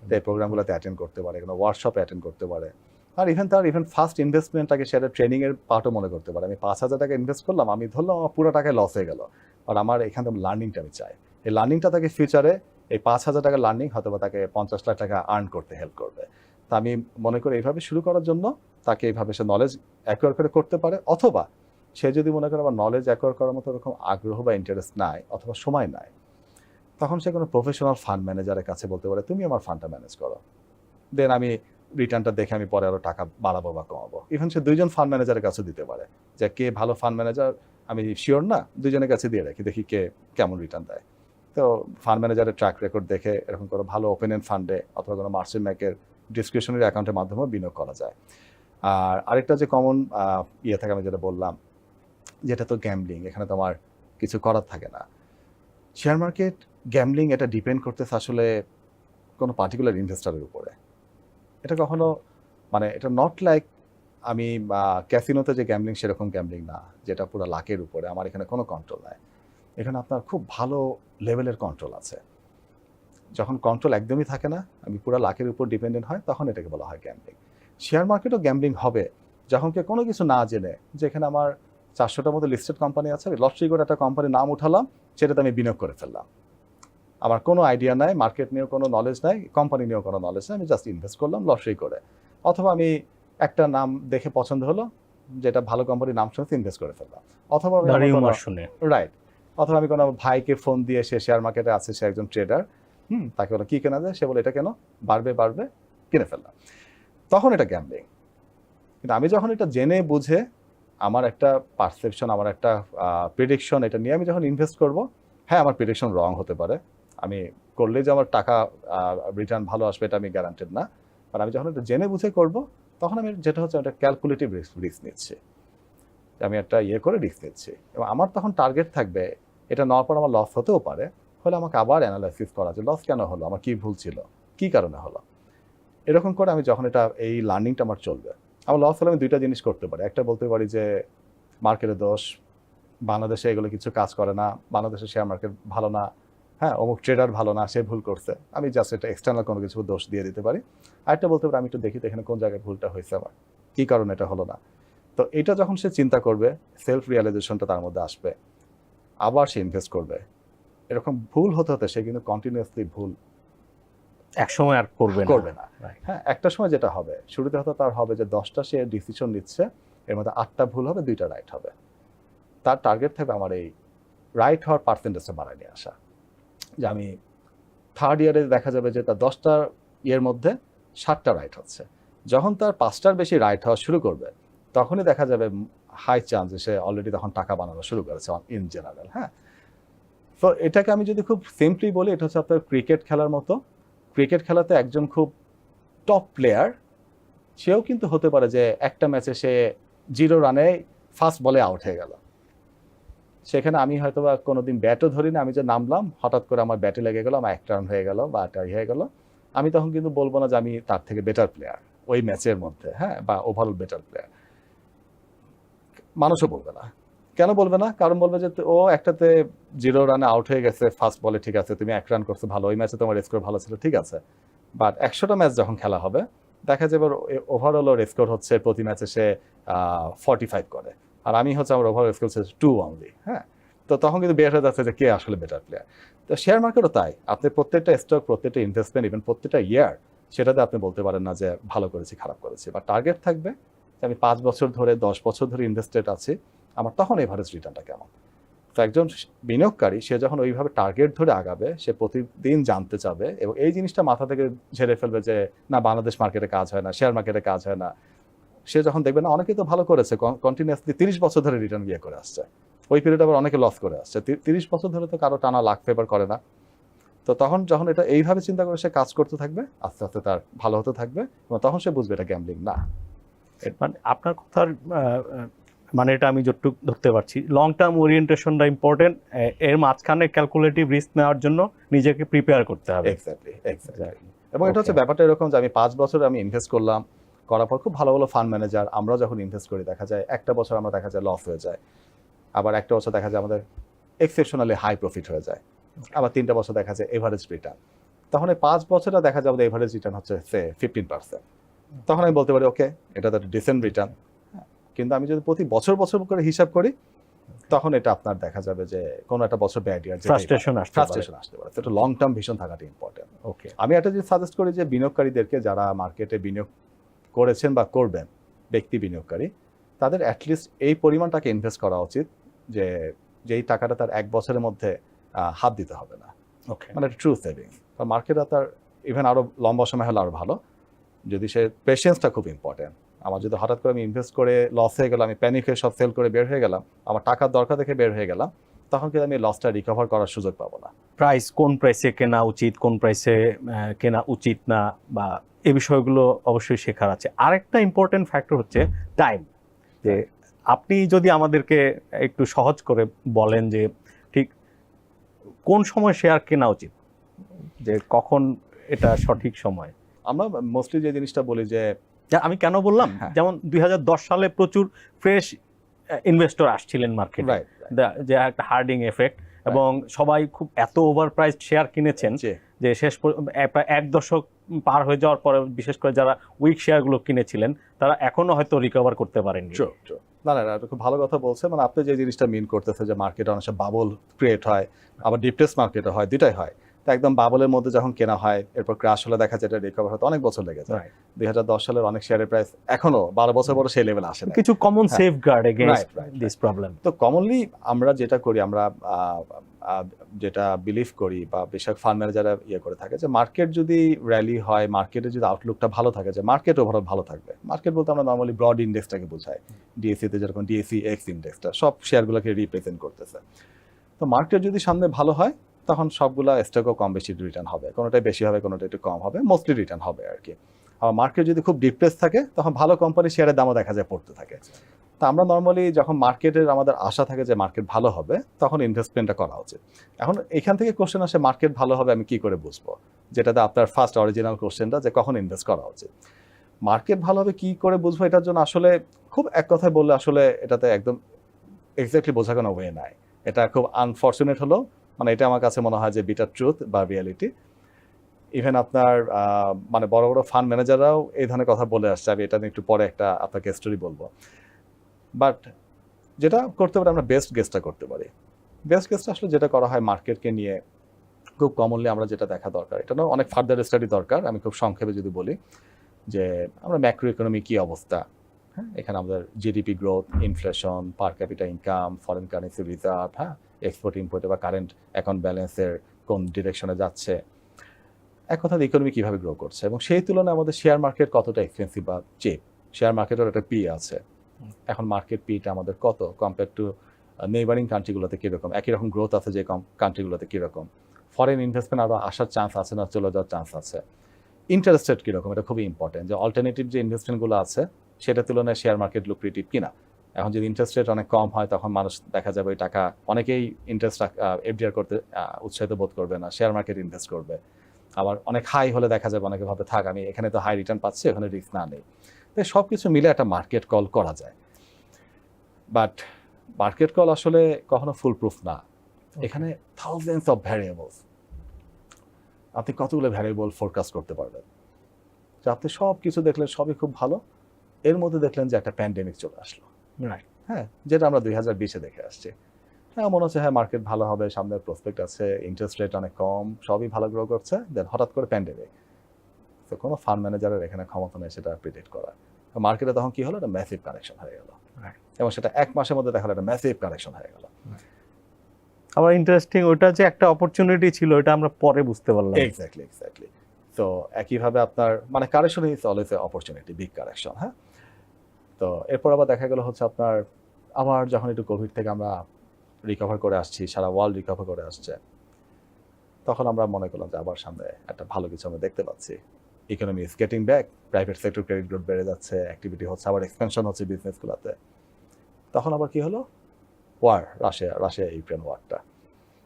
তো এই প্রোগ্রামগুলোতে অ্যাটেন্ড করতে পারে, কোনো ওয়ার্কশপে অ্যাটেন্ড করতে পারে। আর ইভেন ফার্স্ট ইনভেস্টমেন্টটাকে সেটা ট্রেনিংয়ের পার্টও মনে করতে পারে। আমি 5,000 টাকা ইনভেস্ট করলাম, আমি ধরলাম আমার পুরো টাকায় লস হয়ে গেল, আর আমার এখান থেকে লার্নিংটা আমি চাই। এই লার্নিংটা তাকে ফিউচারে এই 5,000 টাকার লার্নিং হয়তো বা তাকে 50 লাখ টাকা আর্ন করতে হেল্প করবে। তা আমি মনে করি এইভাবে শুরু করার জন্য তাকে এইভাবে সে নলেজ অ্যাকোয়ার করে করতে পারে, অথবা সে যদি মনে করে আমার নলেজ অ্যাকোয়ার করার মতো এরকম আগ্রহ বা ইন্টারেস্ট নাই, অথবা সময় নাই, তখন সে কোনো প্রফেশনাল ফান্ড ম্যানেজারের কাছে বলতে পারে তুমি আমার ফান্ডটা ম্যানেজ করো, দেন আমি রিটার্নটা দেখে আমি পরে আরও টাকা বাড়াবো বা কমাবো। ইভেন সে 2জন ফান্ড ম্যানেজারের কাছে দিতে পারে, যে কে ভালো ফান্ড ম্যানেজার আমি শিওর না, 2জনের কাছে দিয়ে রাখি, দেখি কে কেমন রিটার্ন দেয়। তো ফান্ড ম্যানেজারের ট্র্যাক রেকর্ড দেখে এরকম করে ভালো ওপেন এন্ড ফান্ডে অথবা কোনো মার্চেন্ট ব্যাংকের ডিসক্রিপশনারি অ্যাকাউন্টের মাধ্যমে বিনিয়োগ করা যায়। আর আরেকটা যে কমন ইয়ে থাকে, আমি যেটা বললাম, যেটা তো গ্যাম্বলিং, এখানে তো আমার কিছু করার থাকে না। শেয়ার মার্কেট গ্যাম্বলিং, এটা ডিপেন্ড করতেছে আসলে কোনো পার্টিকুলার ইনভেস্টারের উপরে। এটা কখনো মানে এটা নট লাইক আমি ক্যাসিনোতে যে গ্যাম্বলিং সেরকম গ্যাম্বলিং না, যেটা পুরো লাকের উপরে, আমার এখানে কোনো কন্ট্রোল নাই। এখানে আপনার খুব ভালো লেভেলের কন্ট্রোল আছে। যখন কন্ট্রোল একদমই থাকে না, আমি পুরো লাকের উপর ডিপেন্ডেন্ট হয়, তখন এটাকে বলা হয় গ্যাম্বলিং। শেয়ার মার্কেটও গ্যাম্বলিং হবে যখন কেউ কোনো কিছু না জেনে, যেখানে আমার 400টার মতো লিস্টেড কোম্পানি আছে, আমি লটারি করে একটা কোম্পানির নাম উঠালাম, সেটাতে আমি বিনিয়োগ করে ফেললাম, আমার কোনো আইডিয়া নাই, মার্কেট নিয়েও কোনো নলেজ নাই, কোম্পানি নিয়েও কোনো নলেজ নাই, আমি জাস্ট ইনভেস্ট করলাম লটারি করে। অথবা আমি একটা নাম দেখে পছন্দ হলো, যেটা ভালো কোম্পানির নাম শুনে ইনভেস্ট করে ফেললাম। অথবা আমি আমার কোনো শুনে রাইট, অথবা আমি কোনো ভাইকে ফোন দিয়ে, সে শেয়ার মার্কেটে আছে, সে একজন ট্রেডার, তাকে বলো কি কেনা যায়, সে বলে এটা কেন, বাড়বে বাড়বে, কিনে ফেললাম। তখন এটা গ্যাম্বলিং। কিন্তু আমি যখন এটা জেনে বুঝে আমার একটা পারসেপশন, আমার একটা প্রেডিকশন, এটা নিয়ে আমি যখন ইনভেস্ট করব, হ্যাঁ আমার প্রেডিকশন রং হতে পারে, আমি করলে যে আমার টাকা রিটার্ন ভালো আসবে এটা আমি গ্যারান্টেড না, আর আমি যখন এটা জেনে বুঝে করব, তখন আমি যেটা হচ্ছে একটা ক্যালকুলেটিভ রিস্ক নিচ্ছি, আমি একটা করে রিস্ক নিচ্ছি, এবং আমার তখন টার্গেট থাকবে এটা নেওয়ার পর আমার লস হতেও পারে, হলে আমাকে আবার অ্যানালাইসিস করা যে লস কেন হলো, আমার কি ভুল ছিল, কি কারণে হলো। এরকম করে আমি যখন এটা এই লার্নিংটা আমার চলবে, আমার লস হলে আমি দুইটা জিনিস করতে পারি। একটা বলতে পারি যে মার্কেটের দোষ, বাংলাদেশে এগুলো কিছু কাজ করে না, বাংলাদেশের শেয়ার মার্কেট ভালো না, হ্যাঁ অমুক ট্রেডার ভালো না, সে ভুল করছে, আমি জাস্ট এটা এক্সটার্নাল কোনো কিছু দোষ দিয়ে দিতে পারি। আরেকটা বলতে পারি আমি একটু দেখি তো এখানে কোন জায়গায় ভুলটা হয়েছে, আমার কী কারণে এটা হলো না। তো এটা যখন সে চিন্তা করবে, সেলফ রিয়ালাইজেশনটা তার মধ্যে আসবে, আবার সে ইনভেস্ট করবে। এরকম ভুল হতে হতে সে কিন্তু কন্টিনিউয়াসলি ভুল একসময় আর করবে না। হ্যাঁ, একটা সময় যেটা হবে, শুরুতে হয়তো তার হবে যে 10টা সে ডিসিশন নিচ্ছে, এর মধ্যে 8টা ভুল হবে, 2টা রাইট হবে। তার টার্গেট থাকবে আমার এই রাইট হওয়ার পার্সেন্টেজটা বাড়ায় নিয়ে আসা, যে আমি থার্ড ইয়ারে দেখা যাবে যে তার 10টা ইয়ের মধ্যে 7টা রাইট হচ্ছে। যখন তার 5টার বেশি রাইট হওয়া শুরু করবে, তখনই দেখা যাবে হাই চান্স যে সে অলরেডি তখন টাকা বানানো শুরু করেছে ইন জেনারেল। হ্যাঁ, তো এটাকে আমি যদি খুব সিম্পলি বলি, এটা হচ্ছে আপনার ক্রিকেট খেলার মতো। ক্রিকেট খেলাতে একজন খুব টপ প্লেয়ার, সেও কিন্তু হতে পারে যে একটা ম্যাচে সে 0 রানে ফার্স্ট বলে আউট হয়ে গেল। সেখানে আমি হয়তো বা কোনোদিন ব্যাটও ধরি না, আমি যে নামলাম হঠাৎ করে আমার ব্যাটে লেগে গেল, আমার 1 রান হয়ে গেল বা হয়ে গেল, আমি তখন কিন্তু বলবো না যে আমি তার থেকে বেটার প্লেয়ার ওই ম্যাচের মধ্যে, হ্যাঁ, বা ওভারঅল বেটার প্লেয়ার। মানুষও বলবে না। কেন বলবে না? কারণ বলবে যে ও একটাতে 0 রানে আউট হয়ে গেছে ফার্স্ট বলে, ঠিক আছে, তুমি 1 রান করছো ভালো, ওই ম্যাচে তোমার স্কোর ভালো ছিল, ঠিক আছে, বাট 100টা ম্যাচ যখন খেলা হবে, দেখা যাবে ওভারঅল ওর স্কোর হচ্ছে প্রতি ম্যাচে সে 45 করে, আর আমি হচ্ছে আমার ওভারঅল স্কোর হচ্ছে 2 অনলি। হ্যাঁ, তো তখন কিন্তু বের হয়ে যাচ্ছে যে কে আসলে বেটার প্লেয়ার। তো শেয়ার মার্কেটও তাই, আপনি প্রত্যেকটা স্টক, প্রত্যেকটা ইনভেস্টমেন্ট, ইভেন প্রত্যেকটা ইয়ার, সেটাতে আপনি বলতে পারেন না যে ভালো করেছি খারাপ করেছি, বা টার্গেট থাকবে যে আমি 5 বছর ধরে 10 বছর ধরে ইনভেস্টেড আছি, আমার তখন এভারেজ রিটার্নটা কেমন। তো একজন বিনিয়োগকারী সে যখন ওইভাবে টার্গেট ধরে আগাবে, সে প্রতিদিন জানতে চাবে এবং এই জিনিসটা মাথা থেকে ঝেড়ে ফেলবে যে না বাংলাদেশ মার্কেটে কাজ হয় না, শেয়ার মার্কেটে কাজ হয় না। সে যখন দেখবে না অনেকে তো ভালো করেছে, কন্টিনিউয়াসলি 30 বছর ধরে রিটার্ন গিয়ে করে আসছে, ওই পিরিয়ড আবার অনেকে লস করে আসছে, 30 বছর ধরে তো কারো টানা লাখ পেপার করে না। তো তখন যখন এটা এইভাবে চিন্তা করে সে কাজ করতে থাকবে, আস্তে আস্তে তার ভালো হতে থাকবে, এবং তখন সে বুঝবে এটা গ্যাম্বলিং না। মানে আপনার কথার মানে এটা আমি যতটুকু ধরতে পারছি, লং টার্ম ওরিয়েন্টেশনটা ইম্পর্টেন্ট, এর মাঝখানে ক্যালকুলেটিভ রিস্ক নেওয়ার জন্য নিজেকে প্রিপেয়ার করতে হবে। এক্স্যাক্টলি। এবং এটা হচ্ছে ব্যাপারটা এরকম যে আমি 5 বছর আমি ইনভেস্ট করলাম, করার পর খুব ভালো ভালো ফান্ড ম্যানেজার, আমরা যখন ইনভেস্ট করি দেখা যায় একটা বছর আমরা দেখা যায় লস হয়ে যায়, আবার একটা বছর দেখা যায় আমাদের এক্সেপশনালি হাই প্রফিট হয়ে যায়, আবার 3টা বছর দেখা যায় এভারেজ রিটার্ন। তখন এই 5 বছরে দেখা যায় আমাদের এভারেজ রিটার্ন হচ্ছে সে 15%। তখন আমি বলতে পারি ওকে, এটা তো একটা ডিসেন্ট রিটার্ন। কিন্তু আমি যদি প্রতি বছর বছর করে হিসাব করি, তখন এটা আপনার দেখা যাবে যে কোনো একটা বছর ব্যাড ইয়ার, ফ্রাস্ট্রেশন আসতে পারে। এটা লং টার্ম ভিশন থাকাটা ইম্পর্টেন্ট। ওকে, আমি একটা জিনিস সাজেস্ট করি যে বিনিয়োগকারীদেরকে, যারা মার্কেটে বিনিয়োগ করেছেন বা করবেন, ব্যক্তি বিনিয়োগকারী, তাদের অ্যাটলিস্ট এই পরিমাণটাকে ইনভেস্ট করা উচিত যে যেই টাকাটা তার 1 বছরের মধ্যে হাত দিতে হবে না। ওকে, মানে ট্রু সেভিংস। কারণ মার্কেটে তার ইভেন আরও লম্বা সময় হলে আরও ভালো, যদি সে পেশেন্সটা খুব ইম্পর্টেন্ট। আমার যদি হঠাৎ করে আমি ইনভেস্ট করে লস হয়ে গেলাম, আমি প্যানিক হয়ে সব সেল করে বের হয়ে গেলাম, আমার টাকার দরকার দেখে বের হয়ে গেলাম, তখন কিন্তু আমি লসটা রিকভার করার সুযোগ পাবো না। প্রাইস, কোন প্রাইসে কেনা উচিত, কোন প্রাইসে কেনা উচিত না, বা এই বিষয়গুলো অবশ্যই শেখার আছে। আরেকটা ইম্পর্টেন্ট ফ্যাক্টর হচ্ছে টাইম, যে আপনি যদি আমাদেরকে একটু সহজ করে বলেন যে ঠিক কোন সময় শেয়ার কেনা উচিত, যে কখন এটা সঠিক সময়। আমরা মোস্টলি যে জিনিসটা বলি যে আমি কেন বললাম, যেমন 2010 সালে প্রচুর ফ্রেশ ইনভেস্টর আসছিলেন মার্কেটে, যে একটা হার্ডিং এফেক্ট, এবং সবাই খুব এত ওভার প্রাইস শেয়ার কিনেছেন যে শেষ প্রায় 1 দশক পার হয়ে যাওয়ার পরে, বিশেষ করে যারা উইক শেয়ারগুলো কিনেছিলেন তারা এখনো হয়তো রিকভার করতে পারেননি। না, এটা খুব ভালো কথা বলছে। মানে আপনি যে জিনিসটা মিন করতেছে যে মার্কেটে অনেক বাবল ক্রিয়েট হয়, আবার ডিপ্রেস মার্কেটে হয়, দুটাই হয়। তো একদম বাবলের মধ্যে যখন কেনা হয় এরপর ক্রাশ হলে দেখা যায় এটা রিকভার হতে অনেক বছর লেগে যায়। 2010 সালের অনেক শেয়ারের প্রাইস এখনো 12 বছর পরে সেই লেভেলে আসে না। কিছু কমন হ্যাঁ। Safeguard against Right. This problem. তো কমনলি আমরা যেটা করি, আমরা যেটা বিলিভ করি বা বেশিরভাগ ফান্ড ম্যানেজাররা করে থাকে যে মার্কেট যদি র্যালি হয়, মার্কেটের যদি আউটলুকটা ভালো থাকে, যে মার্কেট ওভারঅল ভালো থাকবে। মার্কেট বলতে আমরা নর্মালি ব্রড ইন্ডেক্সটাকে বোঝাই। ডিএসসিতে যেরকম ডিএসসি এক্স ইন্ডেক্সটা সব শেয়ারগুলোকে রিপ্রেজেন্ট করতেছে। তো মার্কেট যদি সামনে ভালো হয় তখন সবগুলা স্টকও কম বেশি রিটার্ন হবে, কোনোটাই বেশি হবে কোনোটা একটু কম হবে, মোস্টলি রিটার্ন হবে আর কি। আর মার্কেট যদি খুব ডিপ্রেস থাকে তখন ভালো কোম্পানির শেয়ারের দামও দেখা যায় পড়তে থাকে। তা আমরা নর্মালি যখন মার্কেটের আমাদের আশা থাকে যে মার্কেট ভালো হবে তখন ইনভেস্টমেন্টটা করা উচিত। এখন এখান থেকে কোশ্চেন আসে মার্কেট ভালো হবে আমি কি করে বুঝবো, যেটাতে আপনার ফার্স্ট অরিজিনাল কোশ্চেনটা যে কখন ইনভেস্ট করা উচিত। মার্কেট ভালো হবে কি করে বুঝবো, এটার জন্য আসলে খুব এক কথায় বললে আসলে এটাতে একদম এক্স্যাক্টলি বোঝা কোনো ওয়ে নাই। এটা খুব আনফর্চুনেট হলো, মানে এটা আমার কাছে মনে হয় যে বিটার ট্রুথ বা রিয়ালিটি। ইভেন আপনার মানে বড় বড় ফান্ড ম্যানেজাররাও এই ধরনের কথা বলে আসছে। আমি এটা নিয়ে একটু পরে একটা আপনাকে স্টোরি বলবো। বাট যেটা করতে পারি আমরা বেস্ট গেসটা করতে পারি। বেস্ট গেসটা আসলে যেটা করা হয় মার্কেটকে নিয়ে খুব কমনলি আমরা যেটা দেখা দরকার, এটাও অনেক ফার্দার স্টাডি দরকার। আমি খুব সংক্ষেপে যদি বলি যে আমরা ম্যাক্রো ইকোনমি কী অবস্থা, হ্যাঁ এখানে আমাদের জিডিপি গ্রোথ, ইনফ্লেশন, পার capital income, foreign currency reserve, হ্যাঁ এক্সপোর্ট ইম্পোর্টে বা কারেন্ট অ্যাকাউন্ট ব্যালেন্সের কোন ডিরেকশনে যাচ্ছে, এক কথায় ইকোনমি কীভাবে গ্রো করছে, এবং সেই তুলনায় আমাদের শেয়ার মার্কেট কতটা এক্সপেন্সিভ বা চিপ। শেয়ার মার্কেটের একটা পি আছে, এখন মার্কেট পিটা আমাদের কত কম্পেয়ার টু নেইবারিং কান্ট্রিগুলোতে কীরকম, একই রকম গ্রোথ আছে যে কান্ট্রিগুলোতে কীরকম, ফরেন ইনভেস্টমেন্ট আরও আসার চান্স আছে না চলে যাওয়ার চান্স আছে, ইন্টারেস্ট রেট কীরকম, এটা খুবই ইম্পর্টেন্ট যে অল্টারনেটিভ যে ইনভেস্টমেন্টগুলো আছে সেটার তুলনায় শেয়ার মার্কেট লুক্রেটিভ কিনা। এখন যদি ইন্টারেস্ট রেট অনেক কম হয় তখন মানুষ দেখা যাবে ওই টাকা অনেকেই ইন্টারেস্ট এফডিআর করতে উৎসাহিত বোধ করবে না, শেয়ার মার্কেট ইনভেস্ট করবে। আবার অনেক হাই হলে দেখা যাবে অনেকে ভাবে থাক আমি এখানে তো হাই রিটার্ন পাচ্ছি, এখানে রিস্ক না নেই। তাই সব কিছু মিলে একটা মার্কেট কল করা যায়, বাট মার্কেট কল আসলে কখনো ফুল প্রুফ না। এখানে থাউজেন্ডস অফ ভ্যারিয়েবলস, আপনি কতগুলো ভ্যারিয়েবল ফোরকাস্ট করতে পারবেন যে আপনি সব কিছু দেখলেন সবই খুব ভালো, এর মধ্যে দেখলেন যে একটা প্যান্ডেমিক চলে আসলো, হ্যাঁ যেটা আমরা 2020-এ দেখে আসছি। হ্যাঁ মনে হচ্ছে হ্যাঁ মার্কেট ভালো হবে, সামনের প্রসপেক্ট আছে, ইন্টারেস্ট রেট অনেক কম, সবই ভালো গ্রো করছে, দেন হঠাৎ করে প্যান্ডেমিক। তো কোনো ফান্ড ম্যানেজারের এখানে ক্ষমতা নেই সেটা প্রেডিক্ট করার। মার্কেটে তখন কি হলো, একটা ম্যাসিভ কারেকশন হয়ে গেল, এবং সেটা এক মাসের মধ্যে দেখা গেল একটা ম্যাসিভ কারেকশন হয়ে গেল। আবার ইন্টারেস্টিং ওটা যে একটা অপরচুনিটি ছিল এটা আমরা পরে বুঝতে পারলাম। এক্স্যাক্টলি। তো একইভাবে আপনার মানে correction is always a opportunity, big correction. হ্যাঁ তো এরপর আবার দেখা গেল হচ্ছে আপনার আবার যখন একটু কোভিড থেকে আমরা রিকভার করে আসছি, সারা ওয়ার্ল্ড রিকভার করে আসছে, তখন আমরা মনে করলাম যে আবার সামনে একটা ভালো কিছু আমরা দেখতে পাচ্ছি। Economy is getting back, private sector credit growth বেড়ে যাচ্ছে, অ্যাক্টিভিটি হচ্ছে, আবার এক্সপেনশন হচ্ছে বিজনেসগুলোতে। তখন আবার কি হলো, ওয়ার, রাশিয়া ইউক্রেন ওয়ারটা।